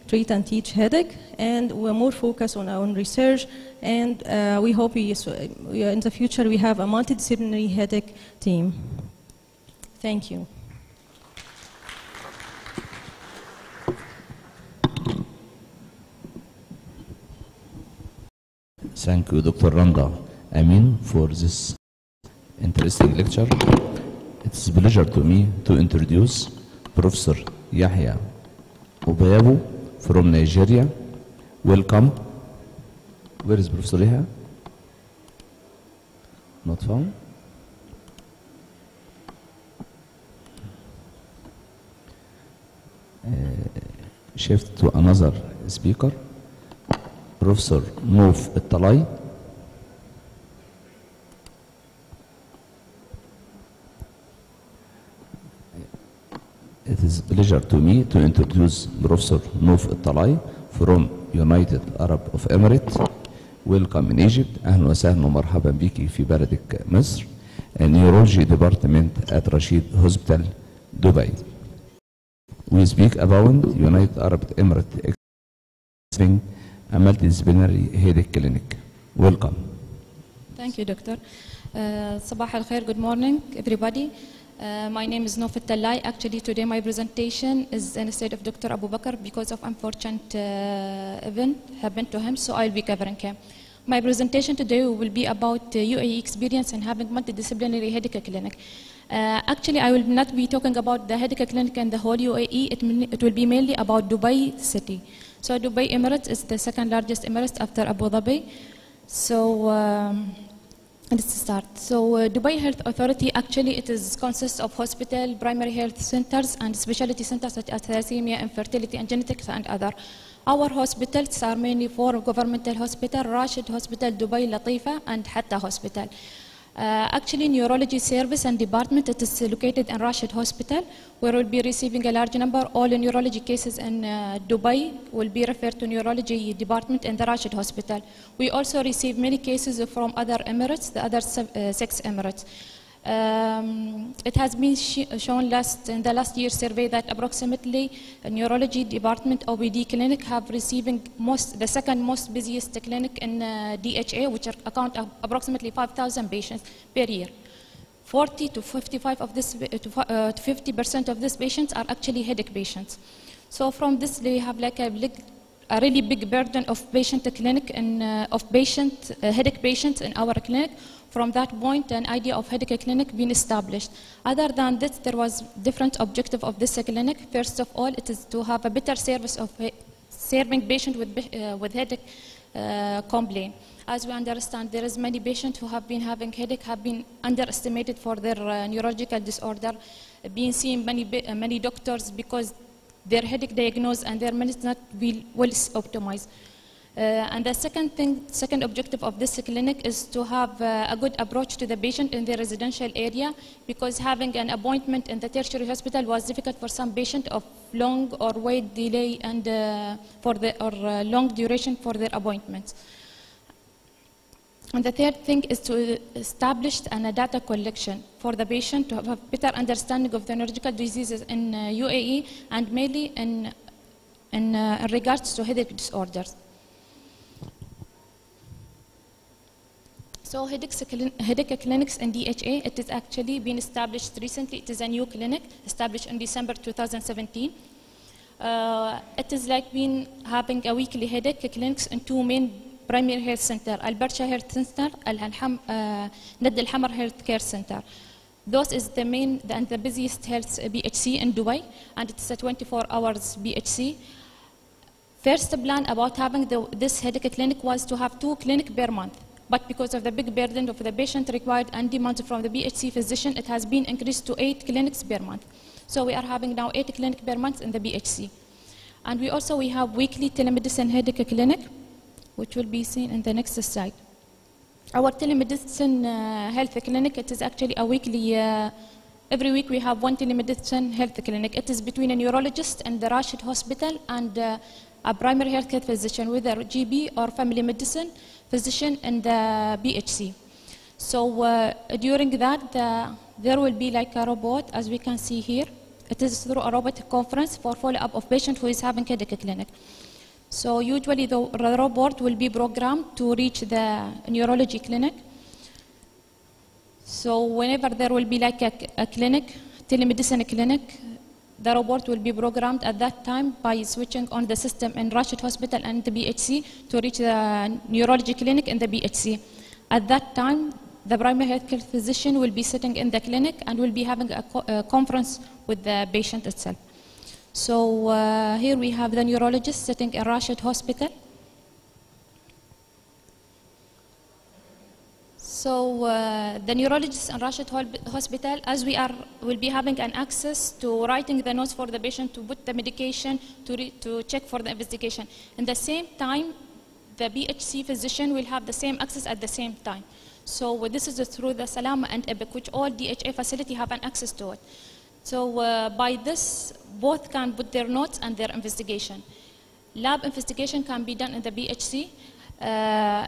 treat and teach headache, and we're more focused on our own research, and we hope in the future we have a multidisciplinary headache team. Thank you. Thank you, Dr. Randa Amin, for this interesting lecture. It's a pleasure to me to introduce Professor Yahya Obayabu from Nigeria. Welcome. Where is Professor Yahya? Not found. Shift to another speaker. Professor Nouf Talai. It is a pleasure to me to introduce Professor Nouf Talai from United Arab of Emirates. Welcome in Egypt. أهلا وسهلا ومرحبا بك في بلدك مصر. Neurology Department at Rashid Hospital, Dubai. We speak about United Arab Emirates a multidisciplinary headache clinic. Welcome. Thank you, Doctor. Sabah al-Khair, good morning, everybody. My name is Nouf Talai. Actually, today my presentation is instead of Dr. Abu Bakr because of unfortunate event happened to him, so I'll be covering him. My presentation today will be about UAE experience in having multidisciplinary headache clinic. Actually, I will not be talking about the headache clinic and the whole UAE. It will be mainly about Dubai city. So Dubai Emirates is the second largest Emirates after Abu Dhabi. So let's start. So Dubai Health Authority, actually it consists of hospital, primary health centers and specialty centers such as thalassemia, infertility and genetics and other. Our hospitals are mainly four governmental hospital, Rashid Hospital, Dubai, Latifa and Hatta Hospital. Actually, neurology service and department, it is located in Rashid Hospital, where we'll be receiving a large number. All neurology cases in Dubai will be referred to neurology department in the Rashid Hospital. We also receive many cases from other Emirates, the other 6 Emirates. It has been shown in the last year's survey that approximately a neurology department OPD clinic have receiving the second most busiest clinic in DHA, which account approximately 5,000 patients per year. 40 to 55 of this, to 50% of these patients are actually headache patients. So from this, we have like a really big burden of patient clinic and headache patients in our clinic. From that point, an idea of headache clinic being established. Other than this, there was different objective of this clinic. First of all, it is to have a better service of serving patient with headache complaint. As we understand, there is many patients who have been having headache, have been underestimated for their neurological disorder, being seen many doctors because their headache diagnosis and their medicine not well optimized. And the second objective of this clinic is to have a good approach to the patient in the residential area, because having an appointment in the tertiary hospital was difficult for some patient of long or wait delay and long duration for their appointments. And the third thing is to establish a data collection for the patient to have a better understanding of the neurological diseases in UAE and mainly in regards to headache disorders. So headache clinics in DHA, it is actually been established recently. It is a new clinic established in December 2017. It is like been having a weekly headache clinics in 2 main Primary Health Center, Al-Barsha Health Center, Nad Al-Hamar Health Care Center. Those is the main and the busiest health BHC in Dubai, and it's a 24 hours BHC. First plan about having this headache clinic was to have 2 clinics per month. But because of the big burden of the patient required and demand from the BHC physician, it has been increased to 8 clinics per month. So we are having now 8 clinics per month in the BHC. And we have weekly telemedicine headache clinic, which will be seen in the next slide. Our telemedicine health clinic, it is actually a weekly, every week we have 1 telemedicine health clinic. It is between a neurologist and the Rashid Hospital and a primary health care physician, whether GB or family medicine physician in the BHC. So during that, there will be like a robot, as we can see here. It is through a robotic conference for follow-up of patient who is having headache clinic. So usually the robot will be programmed to reach the neurology clinic. So whenever there will be like a clinic, telemedicine clinic, the robot will be programmed at that time by switching on the system in Rashid Hospital and the BHC to reach the neurology clinic in the BHC. At that time, the primary healthcare physician will be sitting in the clinic and will be having a conference with the patient itself. So here we have the neurologist sitting in Rashid Hospital. So the neurologist in Rashid Hospital, as will be having an access to writing the notes for the patient, to put the medication, to check for the investigation. In the same time, the BHC physician will have the same access at the same time. So this is through the Salama and EPIC, which all DHA facility have an access to it. So by this, both can put their notes and their investigation. Lab investigation can be done in the BHC.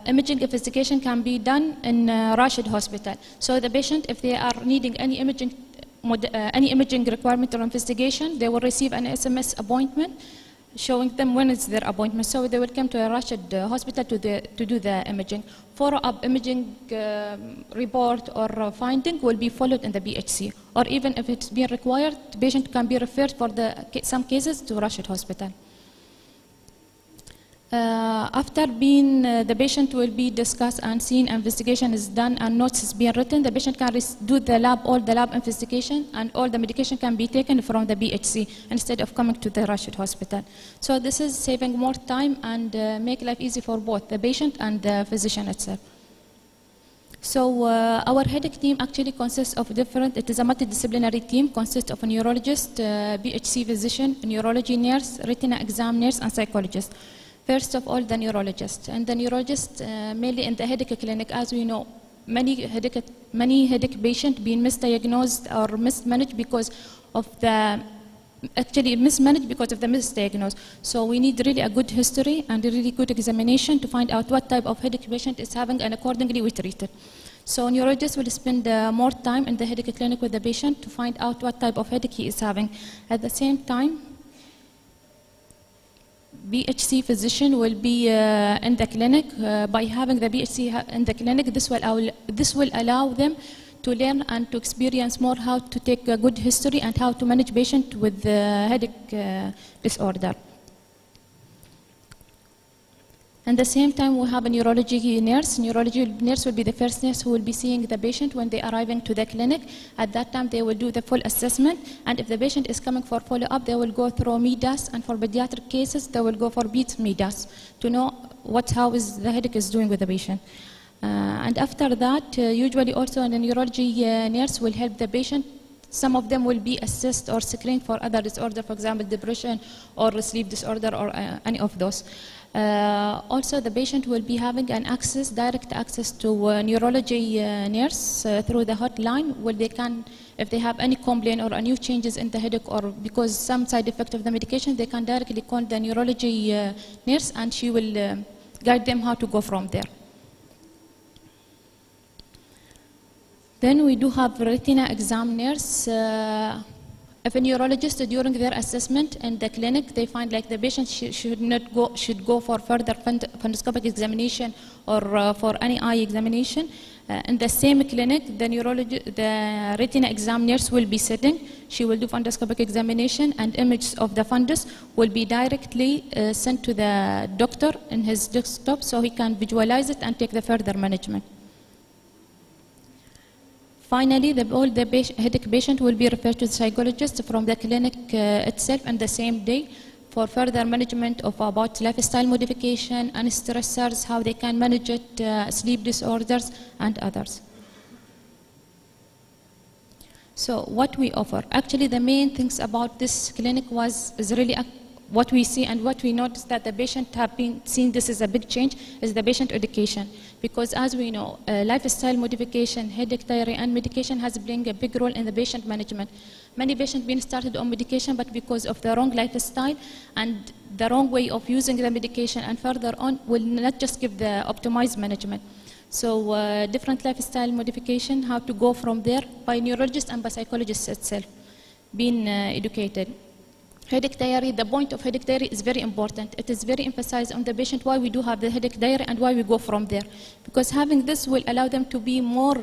Imaging investigation can be done in Rashid Hospital. So the patient, if they are needing any imaging requirement or investigation, they will receive an SMS appointment showing them when is their appointment. So they will come to a Rashid Hospital to do the imaging. Follow-up imaging report or finding will be followed in the BHC. Or even if it's been required, the patient can be referred for some cases to Rashid Hospital. After the patient will be discussed and seen, investigation is done and notes is being written, the patient can do all the lab investigation, and all the medication can be taken from the BHC instead of coming to the Rashid Hospital. So this is saving more time and make life easy for both the patient and the physician itself. So our headache team actually consists of it is a multidisciplinary team, consists of a neurologist, BHC physician, neurology nurse, retina exam nurse, and psychologist. First of all, the neurologist. And the neurologist, mainly in the headache clinic, as we know, many headache patients being misdiagnosed or mismanaged because of the misdiagnosis. So we need really a good history and a really good examination to find out what type of headache patient is having, and accordingly we treat it. So neurologist will spend more time in the headache clinic with the patient to find out what type of headache he is having. At the same time, BHC physician will be in the clinic. By having the BHC in the clinic, this will allow them to learn and to experience more how to take a good history and how to manage patient with headache disorder. At the same time, we have a neurology nurse. Neurology nurse will be the first nurse who will be seeing the patient when they are arriving to the clinic. At that time, they will do the full assessment. And if the patient is coming for follow-up, they will go through MEDAS. And for pediatric cases, they will go for BEAT MEDAS to know how the headache is doing with the patient. And after that, usually also a neurology nurse will help the patient. Some of them will be assessed or screened for other disorders, for example, depression or sleep disorder or any of those. Also, the patient will be having direct access to a neurology nurse through the hotline, where they can, if they have any complaint or new changes in the headache or because some side effect of the medication, they can directly call the neurology nurse and she will guide them how to go from there. Then we do have retina exam nurse. If a neurologist during their assessment in the clinic, they find like the patient should go for further fundoscopic examination or for any eye examination, in the same clinic, the retina exam nurse will be sitting. She will do fundoscopic examination, and images of the fundus will be directly sent to the doctor in his desktop, so he can visualize it and take the further management. Finally, all the headache patient will be referred to the psychologist from the clinic itself on the same day for further management of about lifestyle modification and stressors, how they can manage it, sleep disorders, and others. So what we offer, actually the main things about this clinic is really what we see and what we noticed that the patient have been seen this is a big change is the patient education. Because as we know, lifestyle modification, headache, diarrhea, and medication has playing a big role in the patient management. Many patients being started on medication, but because of the wrong lifestyle and the wrong way of using the medication and further on will not just give the optimized management. So different lifestyle modification, how to go from there by neurologists and by psychologists itself, being educated. Headache diarrhea, the point of headache diarrhea is very important. It is very emphasized on the patient why we do have the headache diarrhea and why we go from there. Because having this will allow them to be more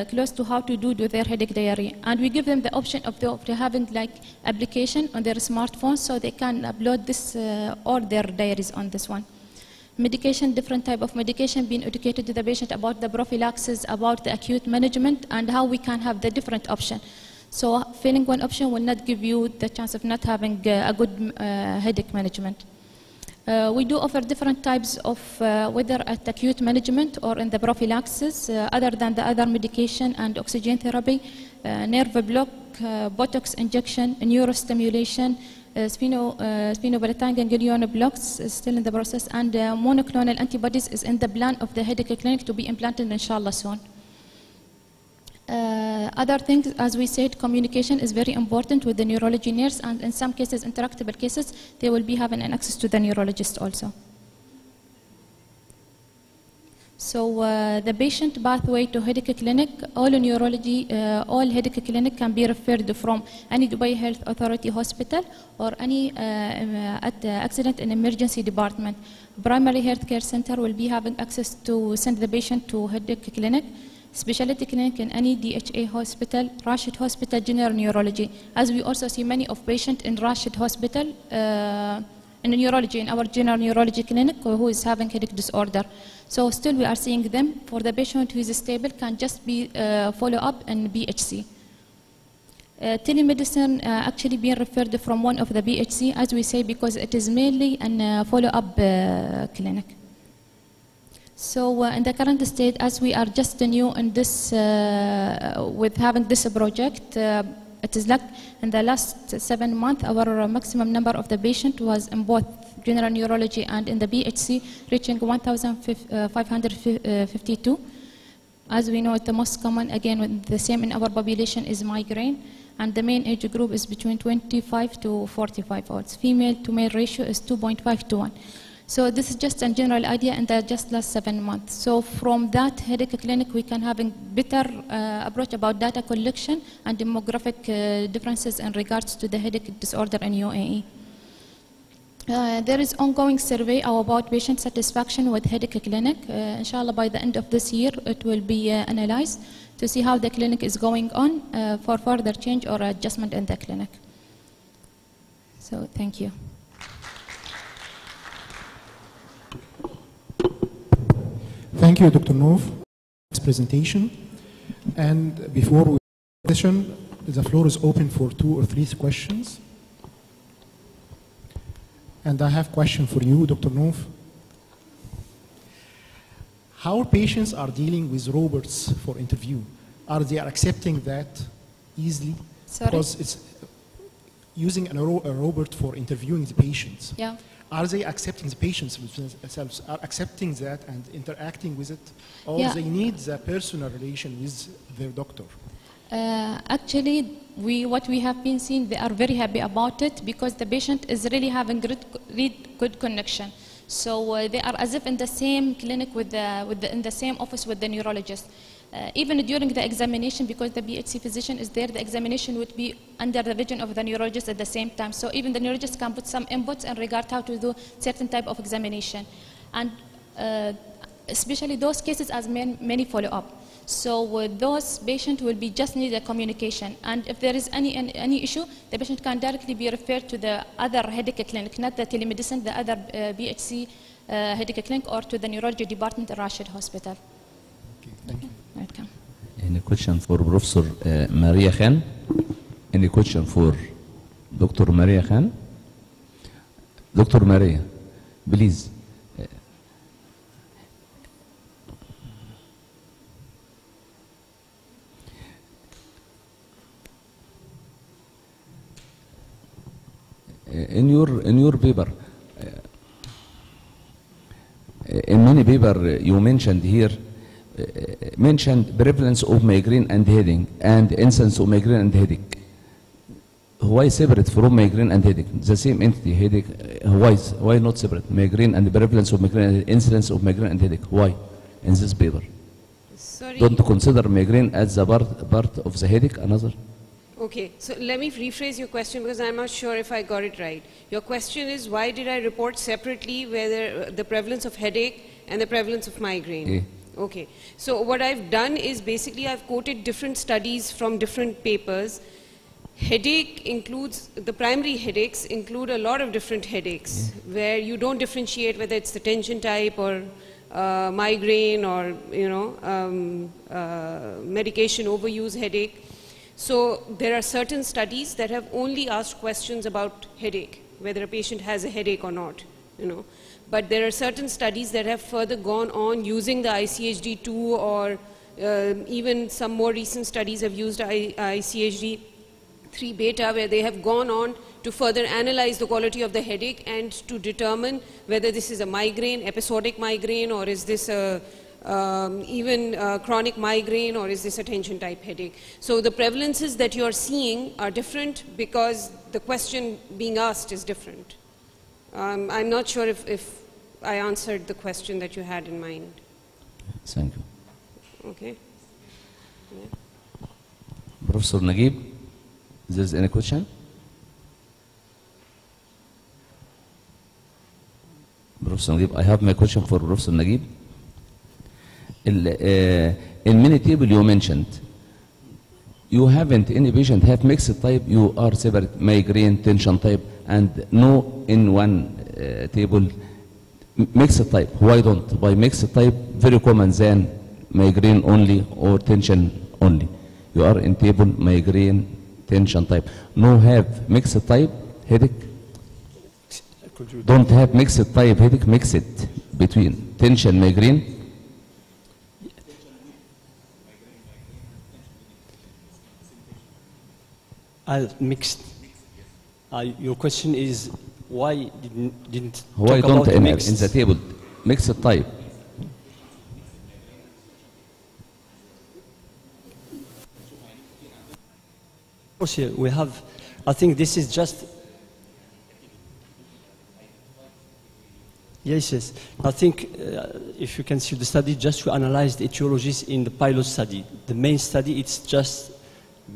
close to how to do their headache diarrhea. And we give them the option of having like application on their smartphone so they can upload this all their diaries on this one. Medication, different type of medication, being educated to the patient about the prophylaxis, about the acute management, and how we can have the different option. So failing one option will not give you the chance of not having a good headache management. We do offer different types of, whether at acute management or in the prophylaxis, other than the other medication and oxygen therapy, nerve block, Botox injection, neurostimulation, sphenopalatine ganglion blocks is still in the process, and monoclonal antibodies is in the plan of the headache clinic to be implanted inshallah soon. Other things, as we said, communication is very important with the neurology nurse, and in some cases, interactable cases, they will be having an access to the neurologist also. So the patient pathway to headache clinic, all neurology, all headache clinic can be referred from any Dubai Health Authority hospital or any at the accident and emergency department. Primary healthcare center will be having access to send the patient to headache clinic. Specialty clinic in any DHA hospital, Rashid Hospital General Neurology, as we also see many of patients in Rashid Hospital in neurology, in our General Neurology clinic who is having headache disorder. So still we are seeing them. For the patient who is stable can just be follow up in BHC. Telemedicine actually being referred from one of the BHC, as we say, because it is mainly a follow-up clinic. So in the current state, as we are just new in this, with having this project, it is like in the last 7 months, our maximum number of the patient was in both general neurology and in the BHC, reaching 1,552. As we know, the most common, again, the same in our population is migraine, and the main age group is between 25 to 45 olds. Female to male ratio is 2.5 to 1. So this is just a general idea in the just last 7 months. So from that headache clinic, we can have a better approach about data collection and demographic differences in regards to the headache disorder in UAE. There is ongoing survey about patient satisfaction with headache clinic. Inshallah, by the end of this year, it will be analyzed to see how the clinic is going on for further change or adjustment in the clinic. So thank you. Thank you, Dr. Nouf, for this presentation. And before we session, the floor is open for 2 or 3 questions. And I have a question for you, Dr. Nouf. How patients are dealing with robots for interview? Are they accepting that easily? Sorry? Because it's using a robot for interviewing the patients. Yeah. Are they accepting the patients themselves, are accepting that and interacting with it, or Yeah. they need the personal relation with their doctor? Actually, what we have been seeing, they are very happy about it because the patient is really having good connection. So they are as if in the same clinic in the same office with the neurologist. Even during the examination, because the BHC physician is there, the examination would be under the vision of the neurologist at the same time. So even the neurologist can put some inputs in regard how to do certain type of examination. And especially those cases as many follow-up. So with those patients will be just need a communication. And if there is any issue, the patient can directly be referred to the other headache clinic, not the telemedicine, the other BHC headache clinic, or to the neurology department at Rashid Hospital. Okay, thank you. Welcome. Any question for Professor Maria Khan? Any question for Dr. Maria Khan? Dr. Maria, please. In your paper, in many paper you mentioned here, mentioned prevalence of migraine and headache and incidence of migraine and headache. Why separate from migraine and headache? The same entity, headache. Why not separate? Migraine and the prevalence of migraine and incidence of migraine and headache. Why? In this paper. Sorry. Don't consider migraine as the part of the headache. Another. Okay, so let me rephrase your question because I'm not sure if I got it right. Your question is, why did I report separately whether the prevalence of headache and the prevalence of migraine? Yeah. Okay, so what I've done is basically I've quoted different studies from different papers. Headache includes, the primary headaches include a lot of different headaches where you don't differentiate whether it's the tension type or migraine or, medication overuse headache. So there are certain studies that have only asked questions about headache, whether a patient has a headache or not, But there are certain studies that have further gone on using the ICHD2 or even some more recent studies have used ICHD3 beta where they have gone on to further analyze the quality of the headache and to determine whether this is a migraine, episodic migraine, or is this a chronic migraine, or is this a tension type headache. So the prevalences that you're seeing are different because the question being asked is different. I'm not sure if I answered the question that you had in mind. Thank you. Okay. Yeah. Professor Naguib, is there any question? Professor Naguib, I have my question for Professor Naguib. In many table you mentioned, you haven't any patient have mixed type, you are separate migraine, tension type, and no in one table mixed type. Why don't? Why mixed type very common than migraine only or tension only? You are in table migraine, tension type. No have mixed type headache. Don't have mixed type headache. Mix it between tension, migraine. Mixed. Your question is why didn't why talk don't about in mixed? the table mixed type? Of course, here we have. I think this is just. Yes. I think if you can see the study, just to analyze the etiologies in the pilot study. The main study, it's just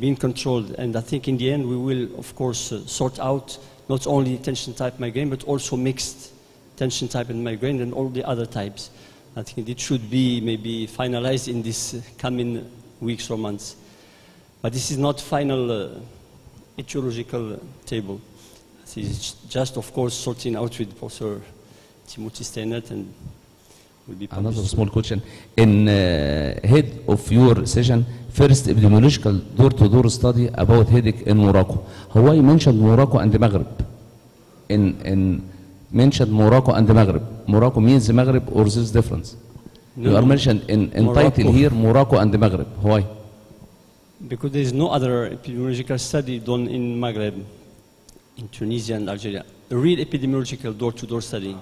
being controlled, and I think in the end we will, of course, sort out not only tension type migraine, but also mixed tension type and migraine and all the other types. I think it should be maybe finalized in this coming weeks or months. But this is not final etiological table. This is just, of course, sorting out with Professor Timothy Steinert and will be published. Another small question. In head of your session, first epidemiological door-to-door study about headache in Morocco. How you mentioned Morocco and the Maghreb? In mentioned Morocco and the Maghreb. Morocco means the Maghreb, or this difference? No, you are mentioned in title here Morocco and the Maghreb. Why? Because there is no other epidemiological study done in Maghreb, in Tunisia and Algeria. A real epidemiological door-to-door study.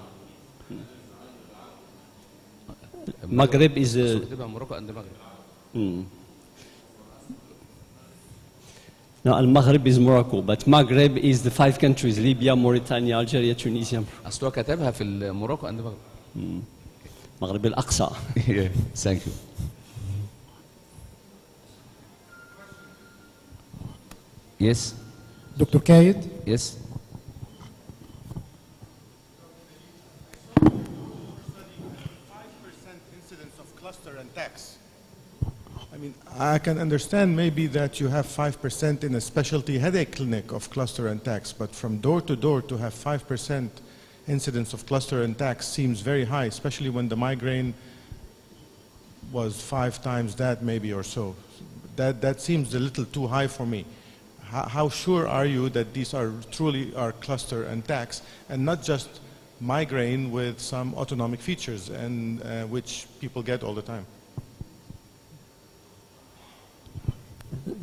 Maghreb is a... Morocco and the Maghreb. No, Al-Maghrib is Morocco, but Maghreb is the 5 countries: Libya, Mauritania, Algeria, Tunisia. اصل هو كتبها في الموروكو عند مغرب. Maghreb al-Aqsa. Yeah, thank you. Yes, Dr. Kayed, yes. Incidence of cluster and tax. I mean, I can understand maybe that you have 5% in a specialty headache clinic of cluster and tax, but from door to have 5% incidence of cluster and tax seems very high, especially when the migraine was 5 times that maybe or so. That seems a little too high for me. How sure are you that these are truly cluster and tax and not just migraine with some autonomic features and which people get all the time?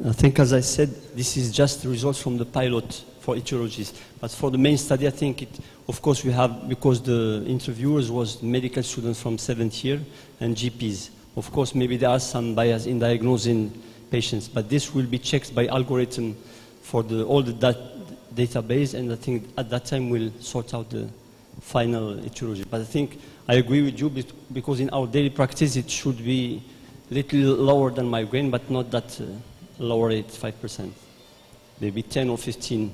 I think, as I said, this is just the results from the pilot for etiologies. But for the main study, I think of course we have, because the interviewers was medical students from 7th year and GPs. Of course, maybe there are some bias in diagnosing patients, but this will be checked by algorithm for all the database, and I think at that time we'll sort out the final etiology. But I think I agree with you, because in our daily practice it should be a little lower than migraine, but not that lower at 5%, maybe 10 or 15.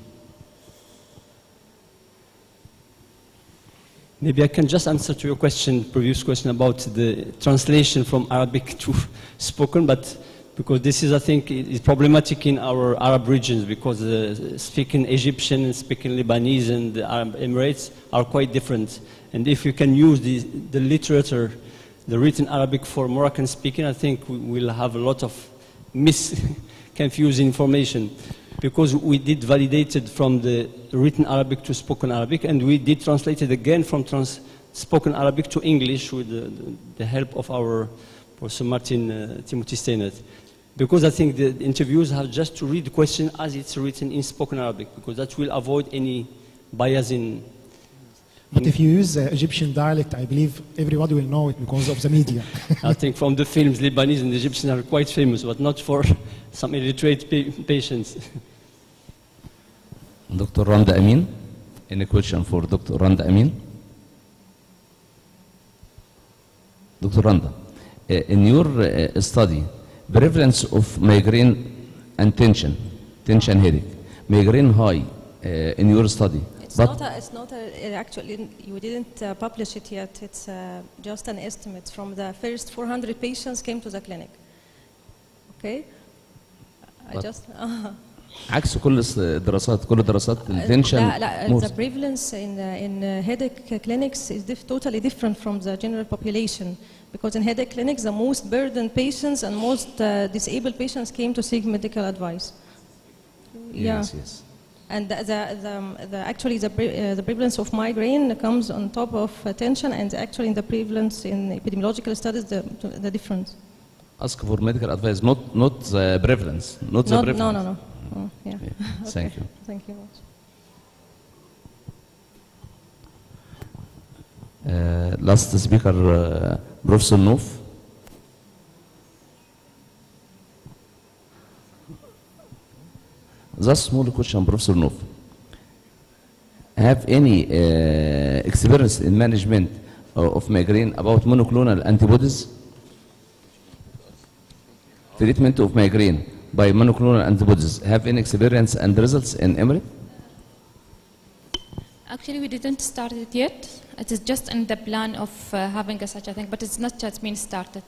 Maybe I can just answer to your previous question about the translation from Arabic to spoken, but because this is, I think, is problematic in our Arab regions, because speaking Egyptian and speaking Lebanese and the Arab Emirates are quite different. And if you can use the literature, the written Arabic for Moroccan speaking, I think we'll have a lot of confusing information, because we did validated from the written Arabic to spoken Arabic, and we did translate it again from spoken Arabic to English with the help of our Professor Martin Timothy Steinert. Because I think the interviewers have just to read the question as it's written in spoken Arabic, because that will avoid any bias in. But if you use Egyptian dialect, I believe everybody will know it because of the media. I think from the films, Lebanese and Egyptian are quite famous, but not for some illiterate patients. Dr. Randa Amin, any question for Dr. Randa Amin? Dr. Randa, in your study, prevalence of migraine and tension headache, migraine high in your study. It's not actually, you didn't publish it yet. It's just an estimate from the first 400 patients came to the clinic. Okay? I just... عكس كل الدراسات التنشن. The prevalence in headache clinics is totally different from the general population, because in headache clinics the most burdened patients and most disabled patients came to seek medical advice. Yes. And actually the prevalence of migraine comes on top of tension, and actually in the prevalence in epidemiological studies the difference. Ask for medical advice, not the prevalence, not the prevalence. No. Oh, yeah. Okay. Okay. Thank you. Thank you much. Last speaker, Professor Nouf. Just small question, Professor Nouf. Have any experience in management of migraine about monoclonal antibodies? Treatment of migraine by monoclonal antibodies. Have any experience and results in Emirates? Actually, we didn't start it yet. It is just in the plan of having such a thing, but it's not just been started.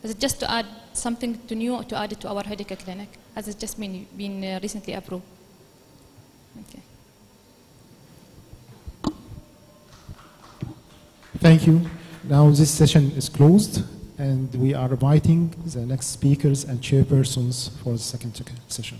It's just to add something new to add it to our headache clinic, as it's just been recently approved. Okay. Thank you. Now this session is closed, and we are inviting the next speakers and chairpersons for the second session.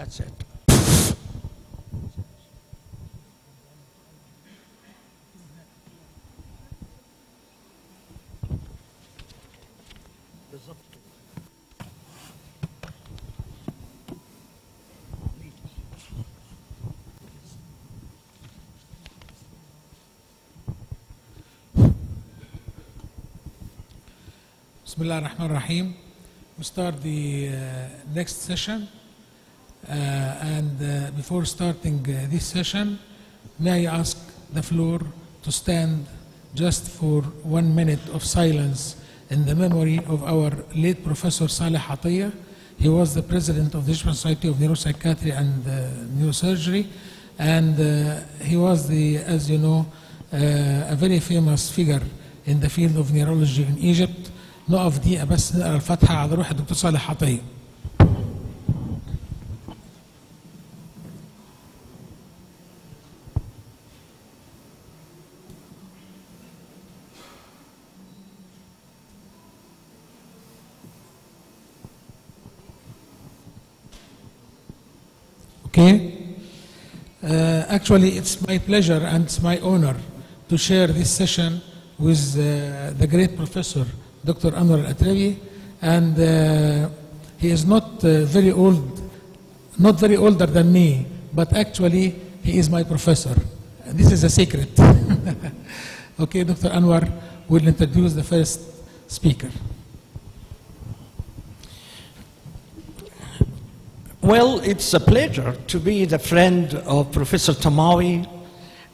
That's it. Bismillah ar-Rahman ar-Rahim. We start the next session. And before starting this session, may I ask the floor to stand just for 1 minute of silence in the memory of our late Professor Saleh Atiyah. He was the president of the Egyptian Society of Neuropsychiatry and Neurosurgery, and he was as you know, a very famous figure in the field of neurology in Egypt. نقف دقيقة بس نقرأ الفاتحة على روح الدكتور صالح عطية. Okay. Actually, it's my pleasure and it's my honor to share this session with the great professor, Dr. Anwar Al-Atrevi, and he is not very old, not very older than me, but actually he is my professor. This is a secret. Okay, Dr. Anwar will introduce the first speaker. Well, it's a pleasure to be the friend of Professor Tamawi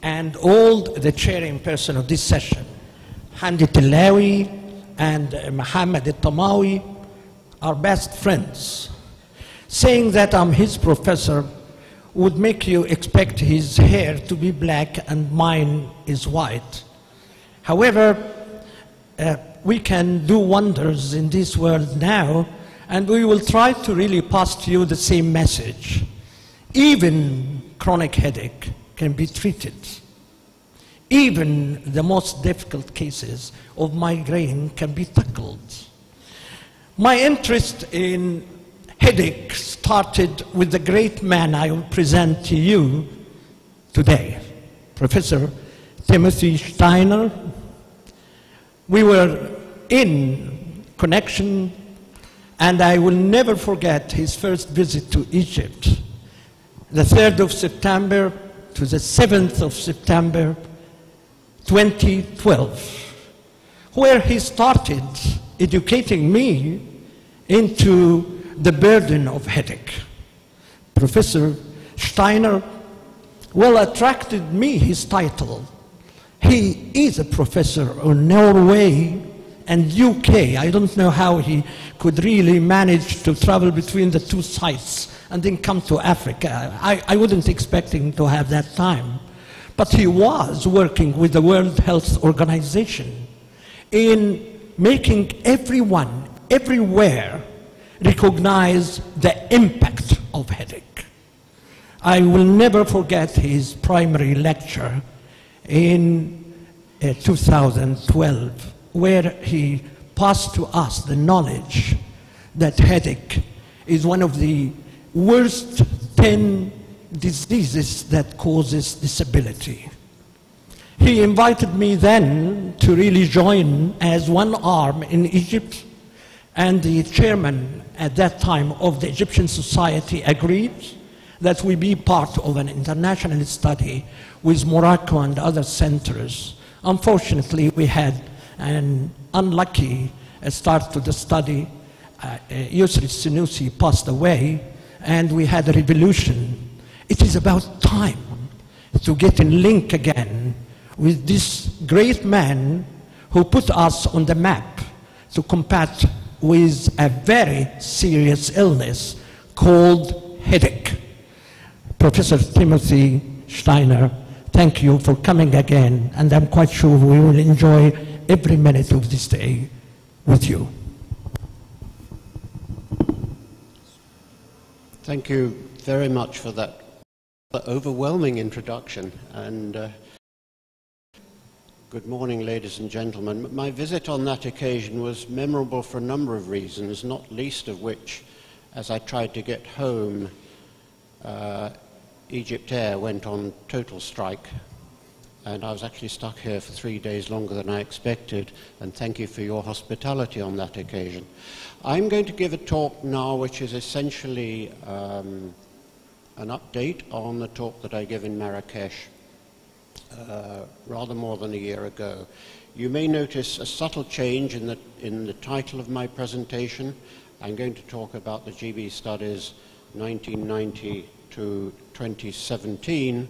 and all the chairing person of this session, Hamdi Tilawi and Mohammed Al-Tamawi, are best friends. Saying that I'm his professor would make you expect his hair to be black and mine is white. However, we can do wonders in this world now, and we will try to really pass to you the same message. Even chronic headache can be treated. Even the most difficult cases of migraine can be tackled. My interest in headache started with the great man I will present to you today, Professor Timothy Steiner. We were in connection, and I will never forget his first visit to Egypt, the 3rd of September to the 7th of September, 2012, where he started educating me into the burden of headache. Professor Steiner well attracted me, his title. He is a professor of Norway and UK. I don't know how he could really manage to travel between the two sites and then come to Africa. I wouldn't expect him to have that time. But he was working with the World Health Organization in making everyone, everywhere, recognize the impact of headache. I will never forget his primary lecture in 2012, where he passed to us the knowledge that headache is one of the worst 10 diseases that causes disability. He invited me then to really join as one arm in Egypt, and the chairman at that time of the Egyptian Society agreed that we be part of an international study with Morocco and other centers. Unfortunately, we had an unlucky start to the study. Yusri Sinusi passed away, and we had a revolution. It is about time to get in link again with this great man who put us on the map to combat with a very serious illness called headache. Professor Timothy Steiner, thank you for coming again, and I'm quite sure we will enjoy every minute of this day with you. Thank you very much for that overwhelming introduction, and good morning, ladies and gentlemen. My visit on that occasion was memorable for a number of reasons, not least of which, as I tried to get home Egypt Air went on total strike, and I was actually stuck here for 3 days longer than I expected, and thank you for your hospitality on that occasion. I'm going to give a talk now which is essentially an update on the talk that I gave in Marrakesh rather more than a year ago. You may notice a subtle change in the title of my presentation. I'm going to talk about the GB studies 1990 to 2017.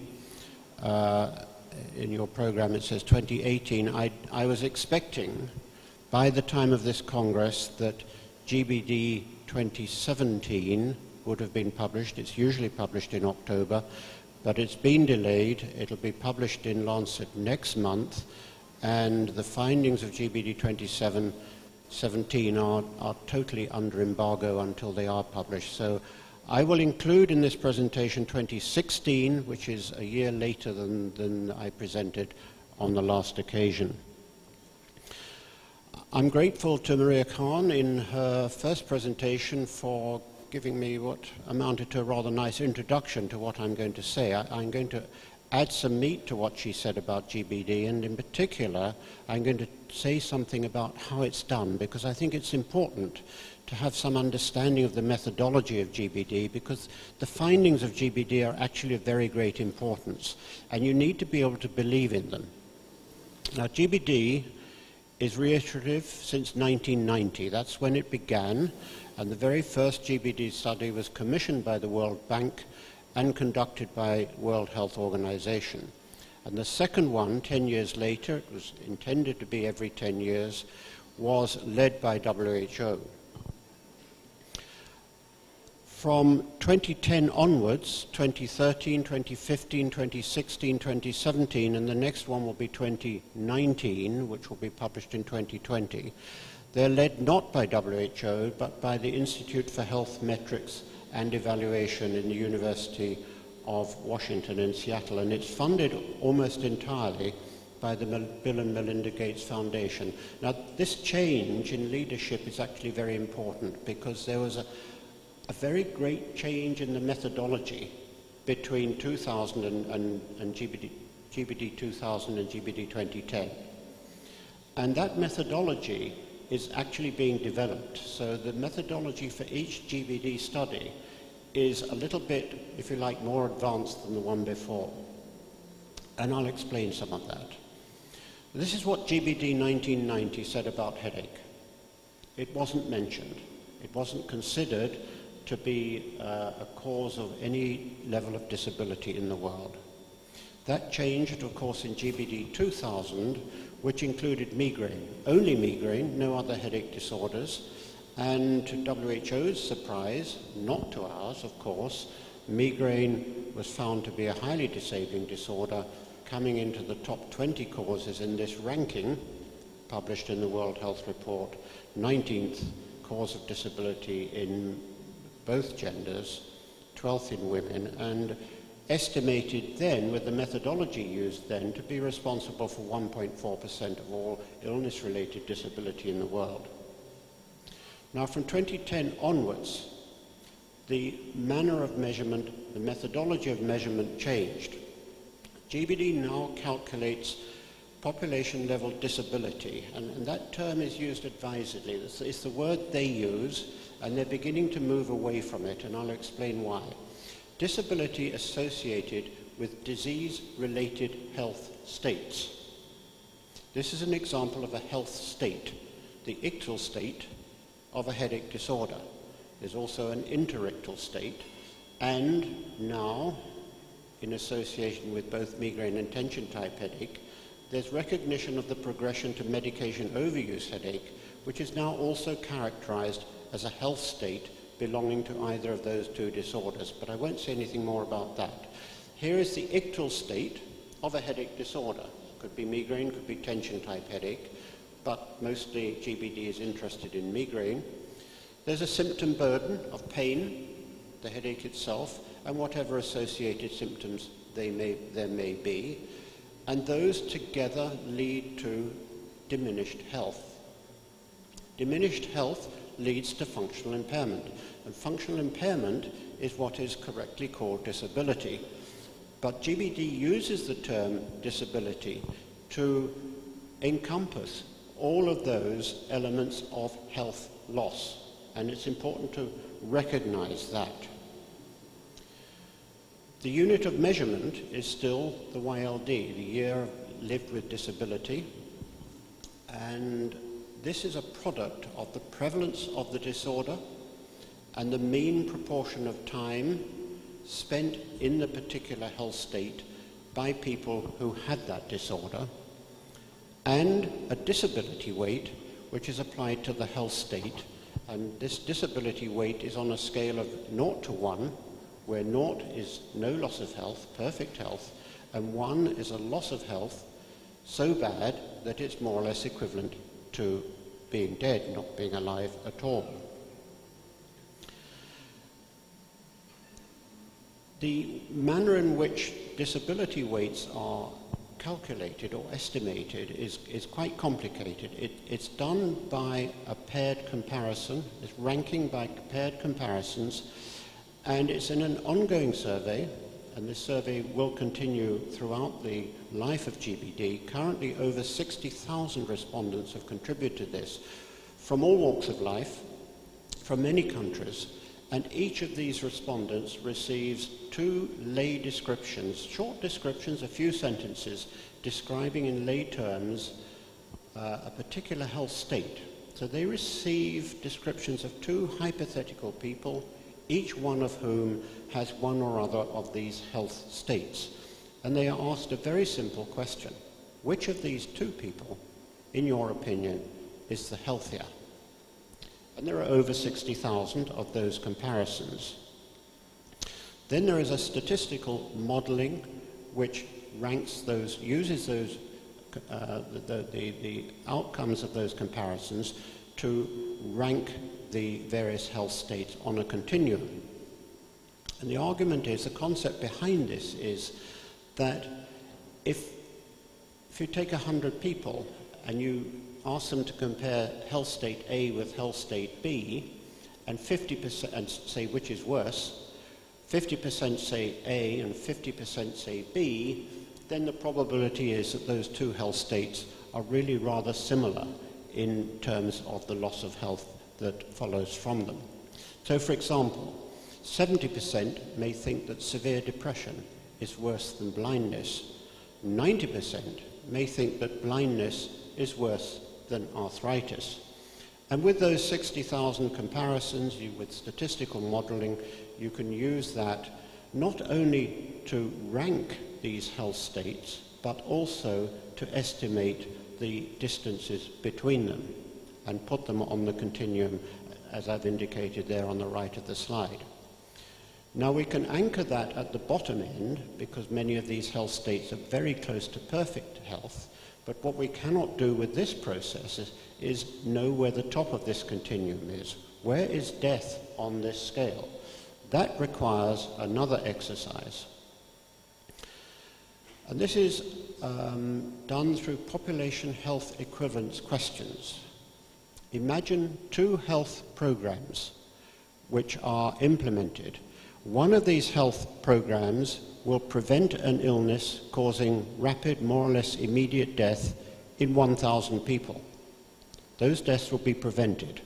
In your program it says 2018. I was expecting by the time of this Congress that GBD 2017 would have been published. It's usually published in October, but it's been delayed. It'll be published in Lancet next month, and the findings of GBD 2017 are totally under embargo until they are published. So I will include in this presentation 2016, which is a year later than I presented on the last occasion. I'm grateful to Maria Khan in her first presentation for giving me what amounted to a rather nice introduction to what I'm going to say. I'm going to add some meat to what she said about GBD, and in particular, I'm going to say something about how it's done, because I think it's important to have some understanding of the methodology of GBD, because the findings of GBD are actually of very great importance, and you need to be able to believe in them. Now, GBD is reiterative since 1990. That's when it began, and the very first GBD study was commissioned by the World Bank and conducted by World Health Organization. And the second one, 10 years later, it was intended to be every 10 years, was led by WHO. From 2010 onwards, 2013, 2015, 2016, 2017, and the next one will be 2019, which will be published in 2020. They're led not by WHO, but by the Institute for Health Metrics and Evaluation in the University of Washington in Seattle, and it's funded almost entirely by the Bill and Melinda Gates Foundation. Now, this change in leadership is actually very important, because there was a very great change in the methodology between 2000 and GBD 2000 and GBD 2010. And that methodology is actually being developed. So the methodology for each GBD study is a little bit, if you like, more advanced than the one before. And I'll explain some of that. This is what GBD 1990 said about headache. It wasn't mentioned. It wasn't considered to be a cause of any level of disability in the world. That changed, of course, in GBD 2000, which included migraine, only migraine, no other headache disorders, and to WHO's surprise, not to ours, of course, migraine was found to be a highly disabling disorder, coming into the top 20 causes in this ranking, published in the World Health Report, 19th cause of disability in both genders, 12th in women, and estimated then, with the methodology used then, to be responsible for 1.4% of all illness-related disability in the world. Now, from 2010 onwards, the manner of measurement, the methodology of measurement changed. GBD now calculates population-level disability, and that term is used advisedly. It's the word they use, and they're beginning to move away from it, and I'll explain why. Disability associated with disease-related health states. This is an example of a health state, the ictal state of a headache disorder. There's also an interictal state, and now, in association with both migraine and tension-type headache, there's recognition of the progression to medication overuse headache, which is now also characterized as a health state belonging to either of those two disorders, but I won't say anything more about that. Here is the ictal state of a headache disorder. Could be migraine, could be tension-type headache, but mostly GBD is interested in migraine. There's a symptom burden of pain, the headache itself, and whatever associated symptoms there may be, and those together lead to diminished health. Diminished health leads to functional impairment, and functional impairment is what is correctly called disability. But GBD uses the term disability to encompass all of those elements of health loss, and it's important to recognize that. The unit of measurement is still the YLD, the year lived with disability, and this is a product of the prevalence of the disorder and the mean proportion of time spent in the particular health state by people who had that disorder, and a disability weight which is applied to the health state. And this disability weight is on a scale of 0 to 1, where 0 is no loss of health, perfect health, and 1 is a loss of health so bad that it's more or less equivalent to being dead, not being alive at all. The manner in which disability weights are calculated or estimated is quite complicated. It's done by a paired comparison, it's ranking by paired comparisons, and it's in an ongoing survey, and this survey will continue throughout the life of GBD. Currently, over 60,000 respondents have contributed to this from all walks of life, from many countries, and each of these respondents receives 2 lay descriptions, short descriptions, a few sentences, describing in lay terms a particular health state. So they receive descriptions of 2 hypothetical people, each one of whom has one or other of these health states. And they are asked a very simple question: which of these 2 people, in your opinion, is the healthier? And there are over 60,000 of those comparisons. Then there is a statistical modeling which ranks those, uses those, the outcomes of those comparisons to rank the various health states on a continuum. And the argument is, the concept behind this is that if you take 100 people and you ask them to compare health state A with health state B, and 50%, and say which is worse, 50% say A and 50% say B, then the probability is that those 2 health states are really rather similar in terms of the loss of health that follows from them. So, for example, 70% may think that severe depression is worse than blindness. 90% may think that blindness is worse than arthritis. And with those 60,000 comparisons, with statistical modeling, you can use that not only to rank these health states, but also to estimate the distances between them and put them on the continuum, as I've indicated there on the right of the slide. Now we can anchor that at the bottom end, because many of these health states are very close to perfect health. But what we cannot do with this process is know where the top of this continuum is. Where is death on this scale? That requires another exercise. And this is done through population health equivalence questions. Imagine 2 health programs which are implemented. One of these health programs will prevent an illness causing rapid, more or less immediate death in 1,000 people. Those deaths will be prevented.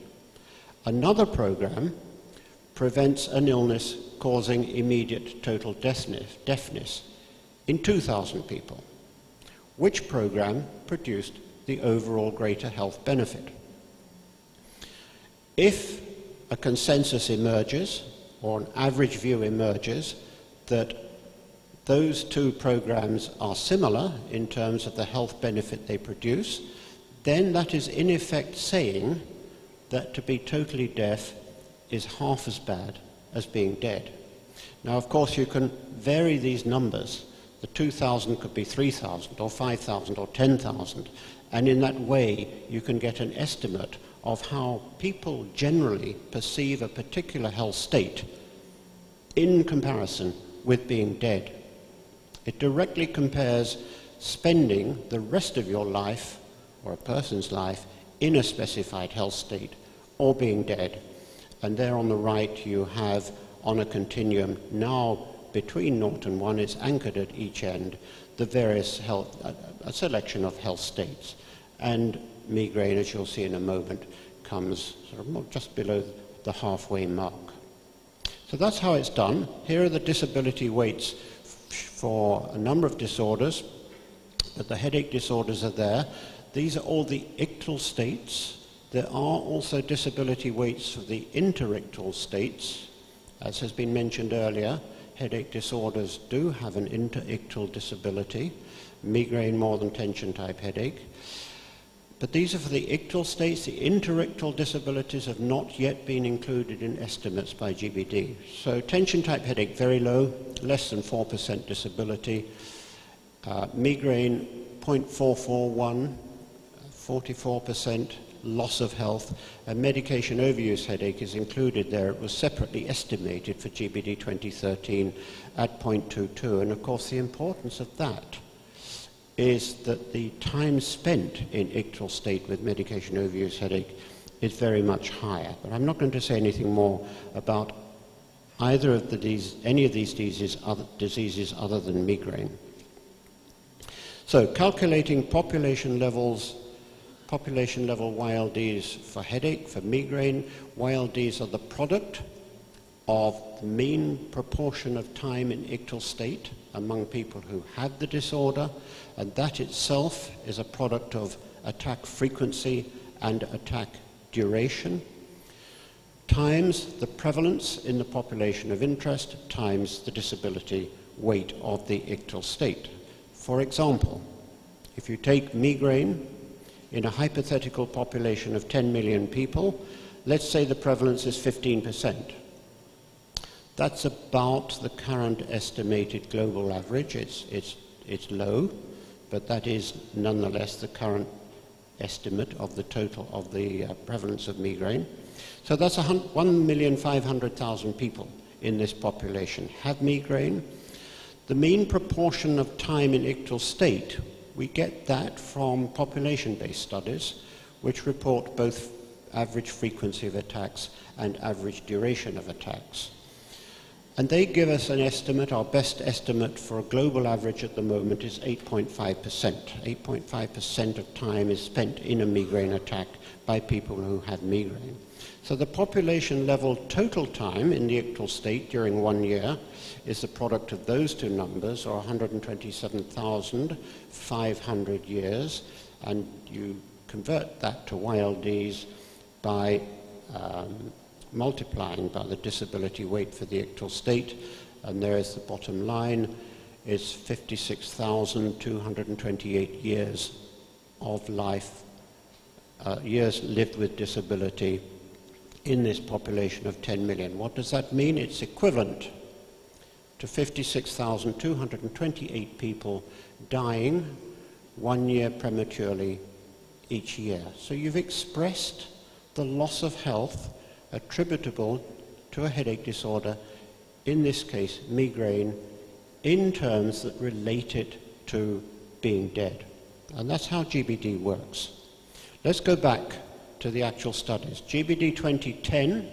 Another program prevents an illness causing immediate total deafness in 2,000 people. Which program produced the overall greater health benefit? If a consensus emerges, or an average view emerges, that those 2 programs are similar in terms of the health benefit they produce, then that is in effect saying that to be totally deaf is half as bad as being dead. Now, of course, you can vary these numbers. The 2,000 could be 3,000 or 5,000 or 10,000, and in that way you can get an estimate of how people generally perceive a particular health state in comparison with being dead. It directly compares spending the rest of your life, or a person's life, in a specified health state, or being dead. And there on the right you have on a continuum. Now between 0 and 1 is anchored at each end, the various health, a selection of health states. And migraine, as you'll see in a moment, comes sort of just below the halfway mark. So that's how it's done. Here are the disability weights for a number of disorders, but the headache disorders are there. These are all the ictal states. There are also disability weights for the interictal states. As has been mentioned earlier, headache disorders do have an interictal disability, migraine more than tension-type headache. But these are for the ictal states. The interictal disabilities have not yet been included in estimates by GBD. So tension-type headache, very low, less than 4% disability. Migraine, 0.441, 44% loss of health. And medication overuse headache is included there. It was separately estimated for GBD 2013 at 0.22. And of course, the importance of that is that the time spent in ictal state with medication overuse headache is very much higher. But I'm not going to say anything more about either of any of these diseases other than migraine. So calculating population level YLDs for headache, for migraine. YLDs are the product of the mean proportion of time in ictal state among people who have the disorder, and that itself is a product of attack frequency and attack duration, times the prevalence in the population of interest, times the disability weight of the ictal state. For example, if you take migraine in a hypothetical population of 10 million people, let's say the prevalence is 15%. That's about the current estimated global average. It's low, but that is nonetheless the current estimate of the total of the prevalence of migraine. So that's 1,500,000 people in this population have migraine. The mean proportion of time in ictal state, we get that from population-based studies, which report both average frequency of attacks and average duration of attacks. And they give us an estimate. Our best estimate for a global average at the moment is 8.5%. 8.5% of time is spent in a migraine attack by people who have migraine. So the population level total time in the ictal state during 1 year is the product of those two numbers, or 127,500 years, and you convert that to YLDs by multiplying by the disability weight for the ictal state, and there is the bottom line, is 56,228 years of life, years lived with disability in this population of 10 million. What does that mean? It's equivalent to 56,228 people dying 1 year prematurely each year. So you've expressed the loss of health attributable to a headache disorder, in this case migraine, in terms that relate it to being dead. And that's how GBD works. Let's go back to the actual studies. GBD 2010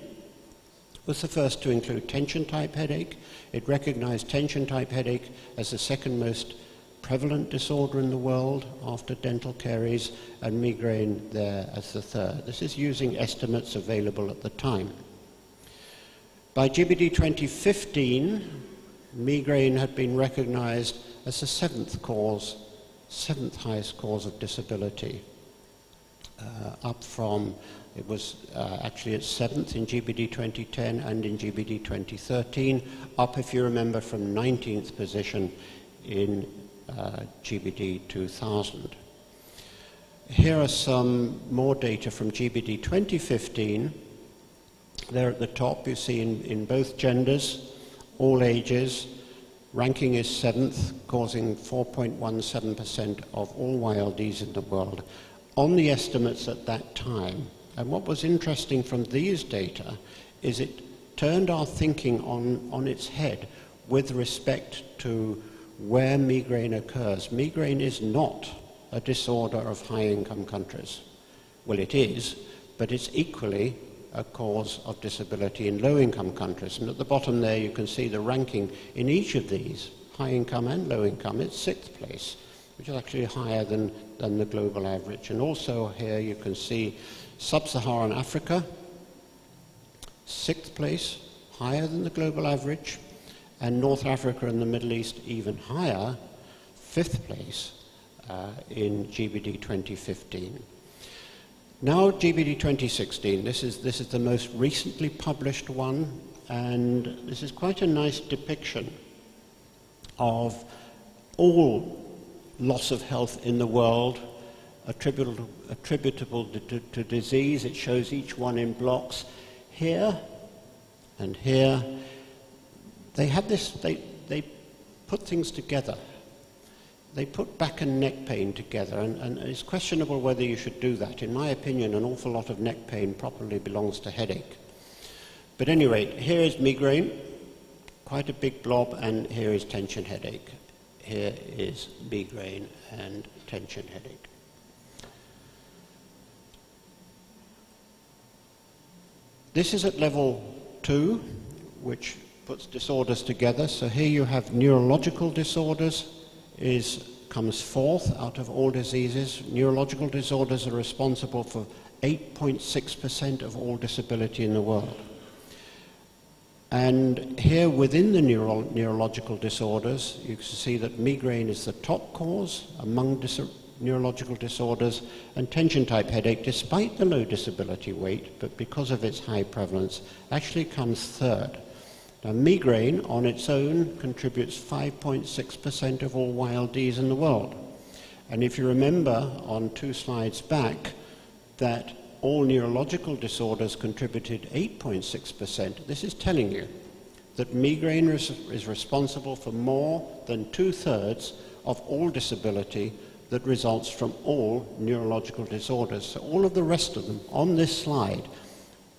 was the first to include tension-type headache. It recognized tension-type headache as the second most prevalent disorder in the world after dental caries, and migraine there as the third. This is using estimates available at the time. By GBD 2015, migraine had been recognized as the seventh highest cause of disability, up from, it was actually at 7th in GBD 2010 and in GBD 2013, up, if you remember, from 19th position in GBD 2000. Here are some more data from GBD 2015. There at the top you see in both genders, all ages, ranking is 7th, causing 4.17% of all YLDs in the world on the estimates at that time. And what was interesting from these data is it turned our thinking on its head with respect to where migraine occurs. Migraine is not a disorder of high-income countries. Well, it is, but it's equally a cause of disability in low-income countries. And at the bottom there you can see the ranking in each of these, high income and low income. It's 6th place, which is actually higher than the global average. And also here you can see Sub-Saharan Africa, 6th place, higher than the global average, and North Africa and the Middle East even higher, 5th place in GBD 2015. Now GBD 2016, this is the most recently published one, and this is quite a nice depiction of all loss of health in the world attributable to disease. It shows each one in blocks. Here and here, they have this, they put things together. They put back and neck pain together, and it's questionable whether you should do that. In my opinion, an awful lot of neck pain properly belongs to headache. But at any rate, here is migraine, quite a big blob, and here is tension headache. Here is migraine and tension headache. This is at level 2, which puts disorders together. So here you have neurological disorders, comes 4th out of all diseases. Neurological disorders are responsible for 8.6% of all disability in the world. And here within the neurological disorders, you can see that migraine is the top cause among neurological disorders, and tension-type headache, despite the low disability weight, but because of its high prevalence, actually comes 3rd. Now, migraine on its own contributes 5.6% of all YLDs in the world. And if you remember on 2 slides back that all neurological disorders contributed 8.6%, this is telling you that migraine is responsible for more than 2/3 of all disability that results from all neurological disorders. So all of the rest of them on this slide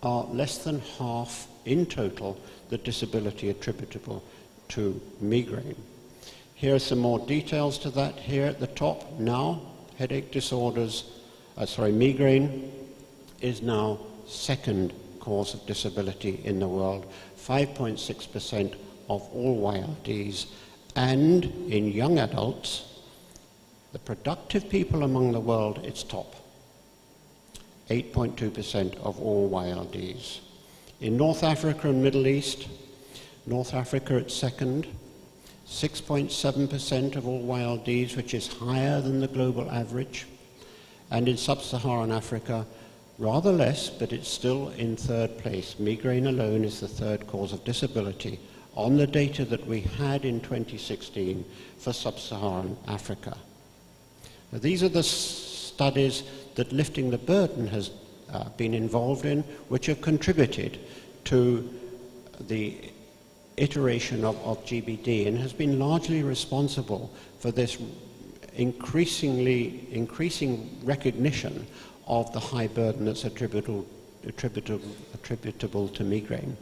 are less than half in total the disability attributable to migraine. Here are some more details to that. Here at the top now, headache disorders, migraine is now 2nd cause of disability in the world, 5.6% of all YLDs, and in young adults, the productive people among the world, it's top, 8.2% of all YLDs. In North Africa and Middle East, North Africa at 2nd, 6.7% of all YLDs, which is higher than the global average. And in Sub-Saharan Africa, rather less, but it's still in 3rd place. Migraine alone is the 3rd cause of disability on the data that we had in 2016 for Sub-Saharan Africa. Now, these are the studies that Lifting the Burden has been involved in, which have contributed to the iteration of GBD and has been largely responsible for this increasing recognition of the high burden that's attributable to migraine.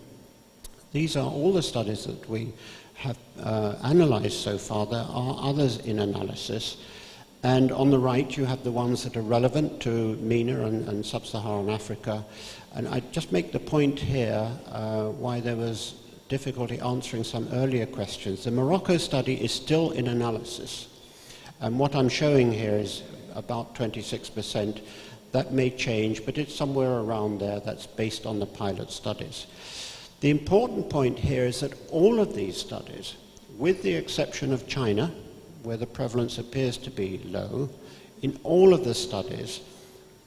These are all the studies that we have analyzed so far. There are others in analysis. And on the right, you have the ones that are relevant to MENA and Sub-Saharan Africa. And I just make the point here why there was difficulty answering some earlier questions. The Morocco study is still in analysis. And what I'm showing here is about 26%. That may change, but it's somewhere around there. That's based on the pilot studies. The important point here is that all of these studies, with the exception of China, where the prevalence appears to be low, in all of the studies,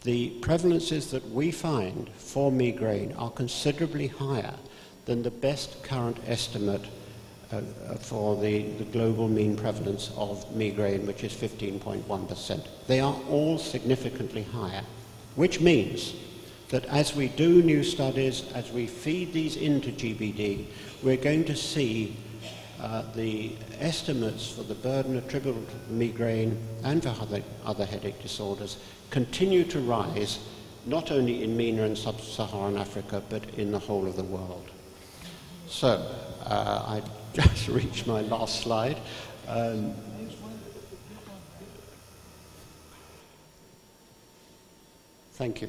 the prevalences that we find for migraine are considerably higher than the best current estimate for the global mean prevalence of migraine, which is 15.1%. They are all significantly higher, which means that as we do new studies, as we feed these into GBD, we're going to see the estimates for the burden attributable to migraine and for other headache disorders continue to rise, not only in MENA and Sub-Saharan Africa, but in the whole of the world. So, I just reached my last slide. Thank you.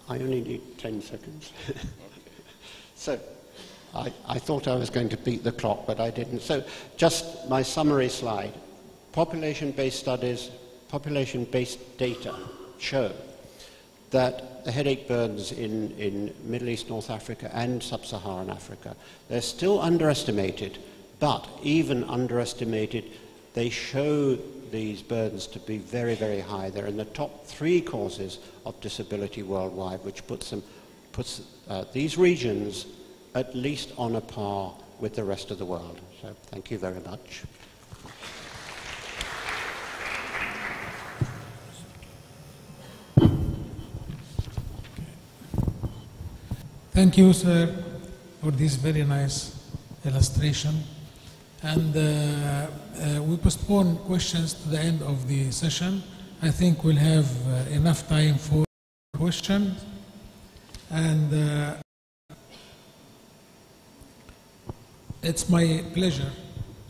I only need 10 seconds. So, I thought I was going to beat the clock, but I didn't. So, just my summary slide. Population-based studies, population-based data show that the headache burdens in Middle East, North Africa and Sub-Saharan Africa, they're still underestimated, but even underestimated, they show these burdens to be very, very high. They're in the top 3 causes of disability worldwide, which puts these regions at least on a par with the rest of the world. So thank you very much. Thank you, sir, for this very nice illustration. And we postpone questions to the end of the session. I think we'll have enough time for questions. And it's my pleasure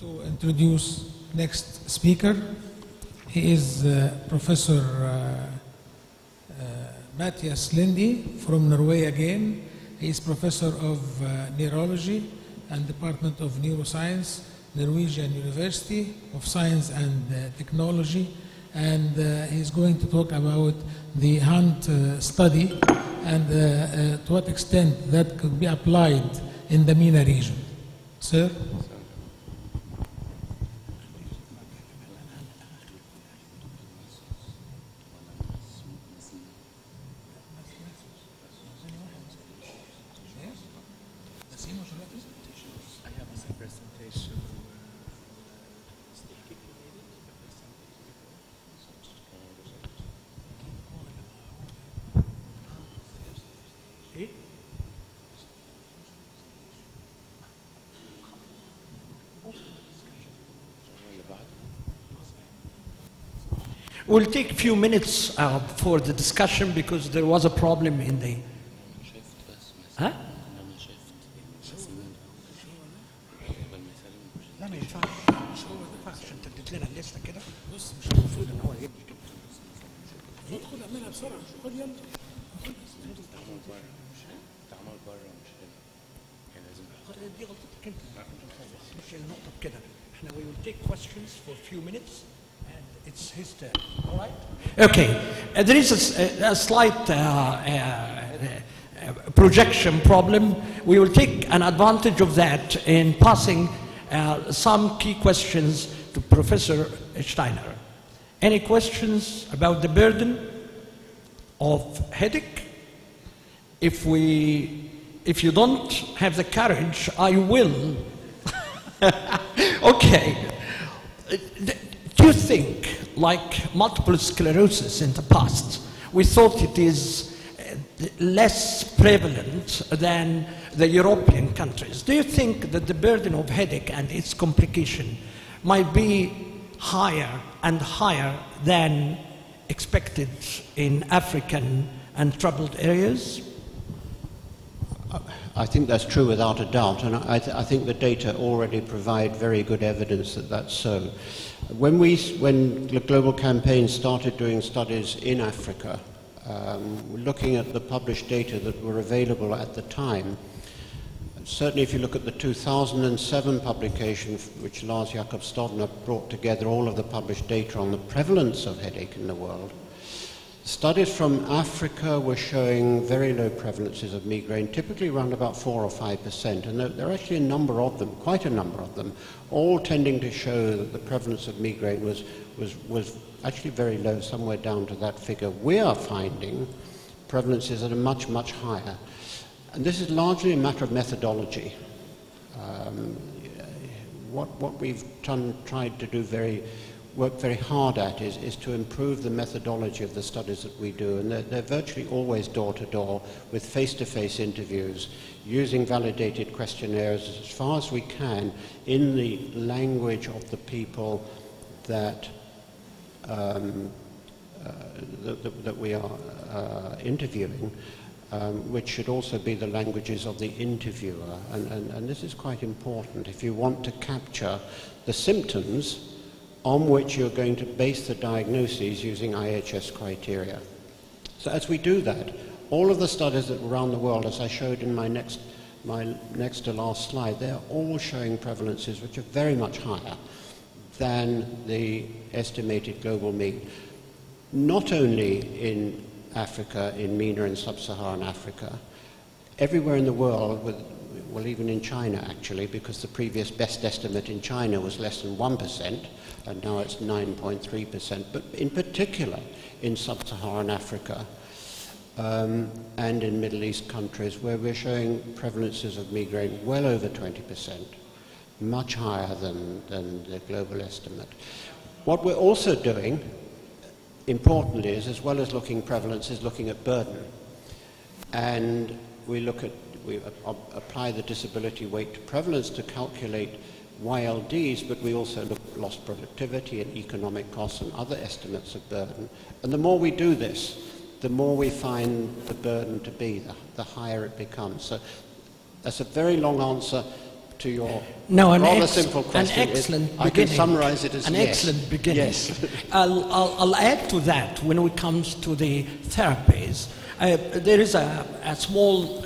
to introduce next speaker. He is Professor Matthias Lindy from Norway again. He is Professor of Neurology and Department of Neuroscience, Norwegian University of Science and Technology. And he's going to talk about the Hunt study and to what extent that could be applied in the MENA region. Sir? We'll take a few minutes for the discussion because there was a problem in the... Huh? لا ما ينفعش انت اديت لنا الليسته كده بص مش المفروض ان هو يجيب خد اعملها بسرعه خد يلا تعمل بره مش هنا لازم دي غلطتك انت مش النقطه بكده احنا we will take questions for a few minutes and it's his turn. All right? Okay. There is a slight projection problem. We will take an advantage of that in passing some key questions to Professor Steiner. Any questions about the burden of headache? If you don't have the courage, I will. Okay. Do you think, like multiple sclerosis in the past, we thought it is less prevalent than the European countries? Do you think that the burden of headache and its complication might be higher and higher than expected in African and troubled areas? I think that's true without a doubt, and I think the data already provide very good evidence that that's so. When the Global Campaign started doing studies in Africa, looking at the published data that were available at the time, certainly if you look at the 2007 publication, which Lars Jakob Stodner brought together all of the published data on the prevalence of headache in the world, studies from Africa were showing very low prevalences of migraine, typically around about 4 or 5%, and there are actually a number of them, quite a number of them, all tending to show that the prevalence of migraine was actually very low, somewhere down to that figure. We are finding prevalences that are much, much higher. And this is largely a matter of methodology. What we've tried to do work very hard at is to improve the methodology of the studies that we do, and they're virtually always door-to-door with face-to-face interviews, using validated questionnaires as far as we can in the language of the people that we are interviewing, which should also be the languages of the interviewer, and this is quite important if you want to capture the symptoms on which you're going to base the diagnoses using IHS criteria. So as we do that, all of the studies that were around the world, as I showed in my next to last slide, they're all showing prevalences which are very much higher than the estimated global mean. Not only in Africa, in MENA and sub-Saharan Africa, everywhere in the world, well, even in China actually, because the previous best estimate in China was less than 1%, and now it's 9.3%, but in particular in sub-Saharan Africa and in Middle East countries where we're showing prevalences of migraine well over 20%, much higher than the global estimate. What we're also doing, importantly, is as well as looking prevalence, is looking at burden. And we apply the disability weight to prevalence to calculate YLDs, but we also look at lost productivity and economic costs and other estimates of burden. And the more we do this, the more we find the burden to be, the higher it becomes. So that's a very long answer to your rather simple question. An excellent beginning. I can summarize it as an yes. Excellent beginning. Yes. I'll add to that when it comes to the therapies. There is a small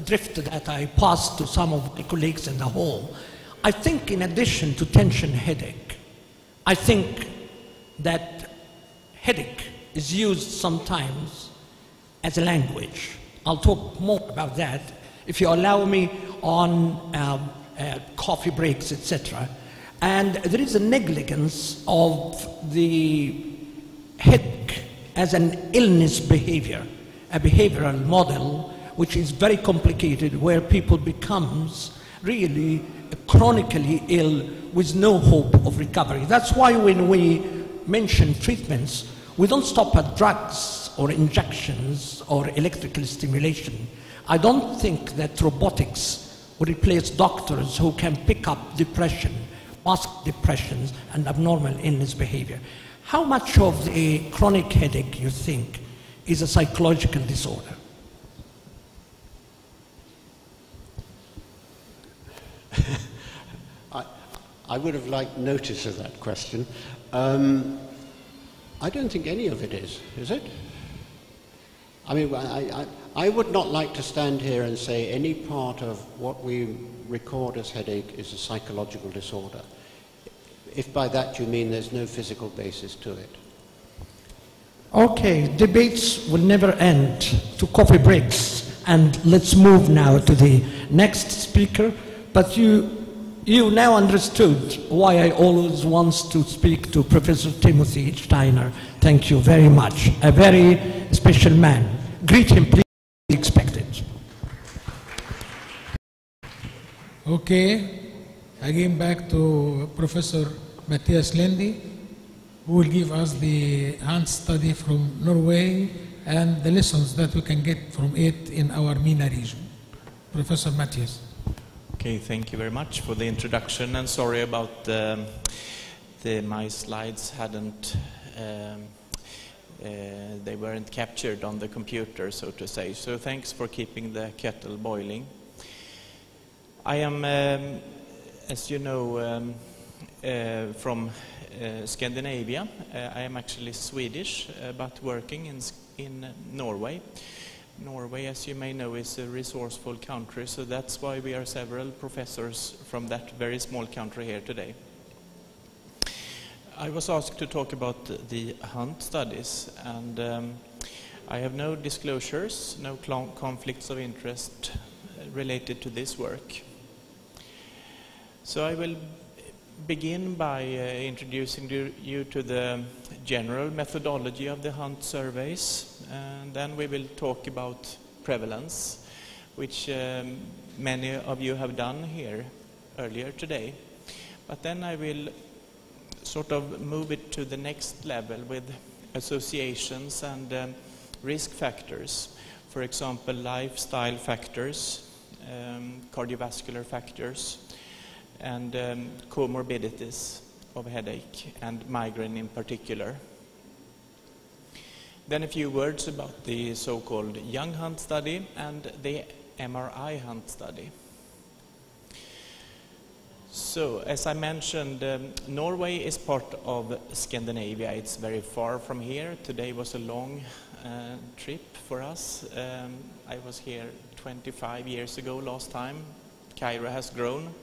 drift that I passed to some of my colleagues in the hall. I think in addition to tension headache, I think that headache is used sometimes as a language. I'll talk more about that, if you allow me, on coffee breaks, etc. And there is a negligence of the headache as an illness behavior, a behavioral model which is very complicated, where people becomes really chronically ill with no hope of recovery. That's why when we mention treatments, we don't stop at drugs or injections or electrical stimulation. I don't think that robotics will replace doctors who can pick up depression, mask depressions, and abnormal illness behavior. How much of the chronic headache, you think, is a psychological disorder? I would have liked notice of that question. I don't think any of it is it? I mean, I would not like to stand here and say any part of what we record as headache is a psychological disorder, if by that you mean there's no physical basis to it. Okay, debates will never end, to coffee breaks, and let's move now to the next speaker. But you now understood why I always want to speak to Professor Timothy Steiner. Thank you very much. A very special man. Greet him, please. Expected. Okay, again back to Professor Matthias Lindy, who will give us the hand study from Norway and the lessons that we can get from it in our MENA region. Professor Matthias. Okay, thank you very much for the introduction, and sorry about my slides hadn't, they weren't captured on the computer, so to say. So thanks for keeping the kettle boiling. I am, as you know, from Scandinavia. I am actually Swedish, but working in Norway. Norway, as you may know, is a resourceful country, so that's why we are several professors from that very small country here today. I was asked to talk about the hunt studies, and I have no disclosures, no conflicts of interest related to this work. So I will begin by introducing you to the general methodology of the hunt surveys, and then we will talk about prevalence, which many of you have done here earlier today. But then I will sort of move it to the next level with associations and risk factors. For example, lifestyle factors, cardiovascular factors, and comorbidities of headache and migraine in particular. Then a few words about the so-called young hunt study and the MRI hunt study. So, as I mentioned, Norway is part of Scandinavia. It's very far from here. Today was a long trip for us. I was here 25 years ago last time. Cairo has grown.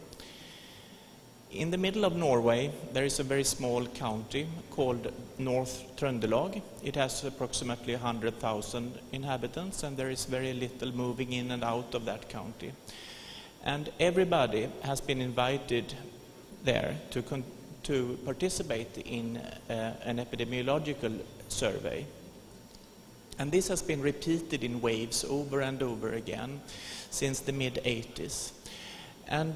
In the middle of Norway, there is a very small county called North Trøndelag. It has approximately 100,000 inhabitants, and there is very little moving in and out of that county. And everybody has been invited there to participate in an epidemiological survey. And this has been repeated in waves over and over again since the mid-80s. And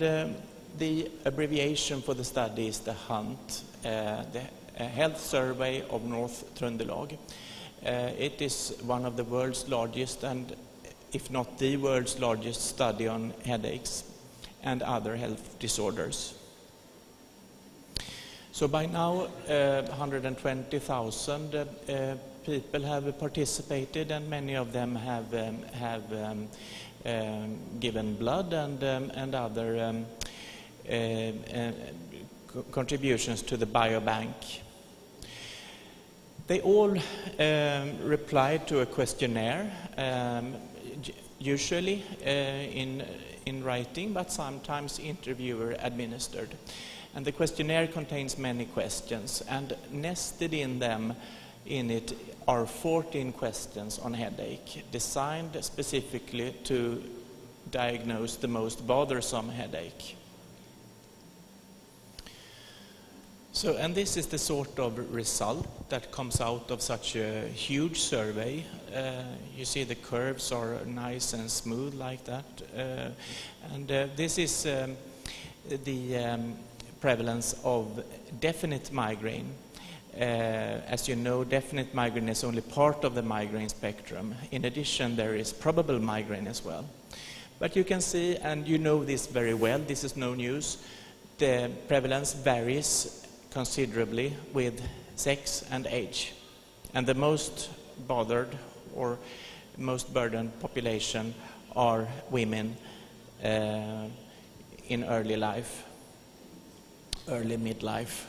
the abbreviation for the study is the HUNT, the Health Survey of North Trøndelag. It is one of the world's largest, and if not the world's largest, study on headaches and other health disorders. So by now, 120,000 people have participated, and many of them have given blood and other contributions to the biobank. They all replied to a questionnaire, usually in writing, but sometimes interviewer administered. And the questionnaire contains many questions, and nested in it are 14 questions on headache, designed specifically to diagnose the most bothersome headache. So, and this is the sort of result that comes out of such a huge survey. You see the curves are nice and smooth like that. This is the prevalence of definite migraine. As you know, definite migraine is only part of the migraine spectrum. In addition, there is probable migraine as well. But you can see, and you know this very well, this is no news, the prevalence varies considerably with sex and age. And the most bothered or most burdened population are women in early life, early midlife.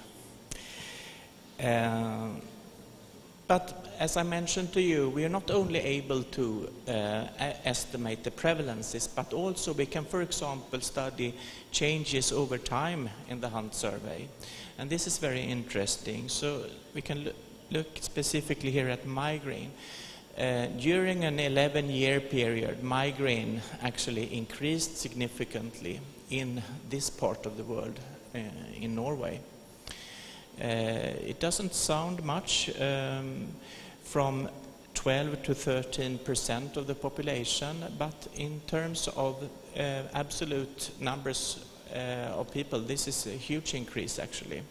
But as I mentioned to you, we are not only able to estimate the prevalences, but also we can, for example, study changes over time in the HUNT survey. And this is very interesting. So we can look specifically here at migraine. During an 11-year period, migraine actually increased significantly in this part of the world, in Norway. It doesn't sound much, from 12 to 13% of the population, but in terms of absolute numbers of people, this is a huge increase actually.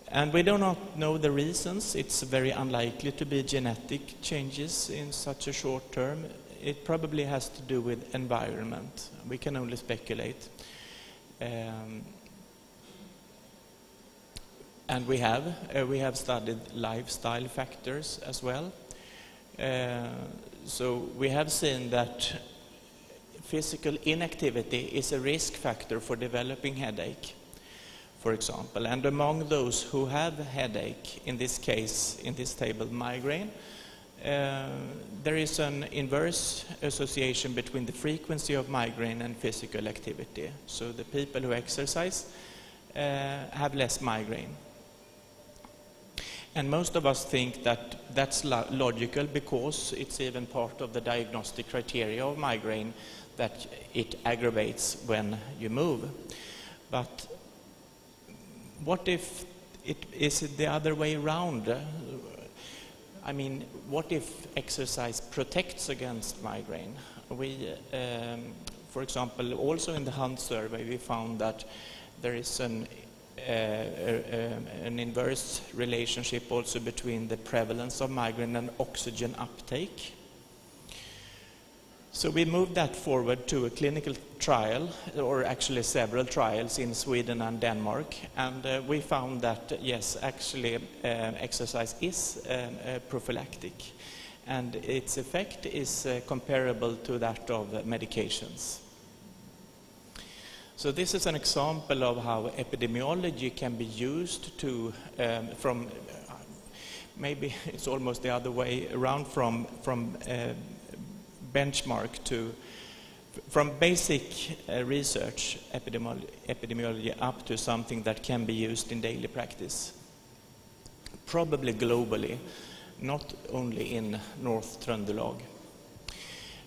And we do not know the reasons. It's very unlikely to be genetic changes in such a short term. It probably has to do with environment. We can only speculate. And we have studied lifestyle factors as well. So we have seen that physical inactivity is a risk factor for developing headache, for example. And among those who have headache, in this case, in this table, migraine, there is an inverse association between the frequency of migraine and physical activity. So the people who exercise have less migraine. And most of us think that that's logical, because it's even part of the diagnostic criteria of migraine that it aggravates when you move. But what if it is the other way around? I mean, what if exercise protects against migraine? We, for example, also in the HUNT survey, we found that there is an inverse relationship also between the prevalence of migraine and oxygen uptake. So we moved that forward to a clinical trial, or actually several trials in Sweden and Denmark, and we found that yes, actually exercise is prophylactic, and its effect is comparable to that of medications. So this is an example of how epidemiology can be used to, from maybe it's almost the other way around from benchmark to from basic research, epidemiology, up to something that can be used in daily practice. Probably globally, not only in North Trøndelag.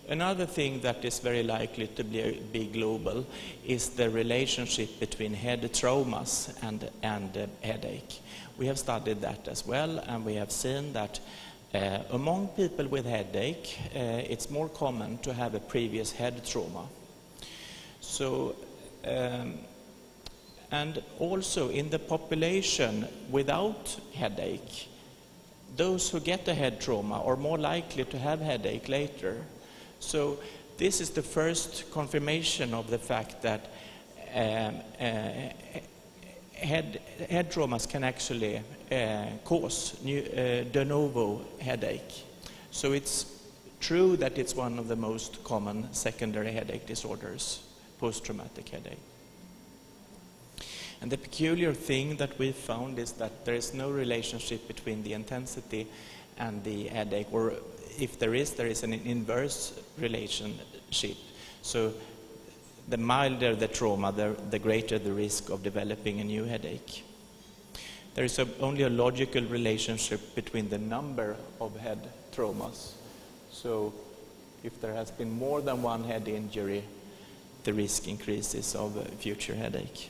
Another thing that is very likely to be global is the relationship between head traumas and headache. We have studied that as well, and we have seen that among people with headache, it's more common to have a previous head trauma. So, and also in the population without headache, those who get a head trauma are more likely to have headache later. So this is the first confirmation of the fact that head traumas can actually cause de novo headache. So it's true that it's one of the most common secondary headache disorders, post-traumatic headache. And the peculiar thing that we found is that there is no relationship between the intensity and the headache, or if there is an inverse relationship. So the milder the trauma, the greater the risk of developing a new headache. There is only a logical relationship between the number of head traumas. So if there has been more than one head injury, the risk increases of future headache.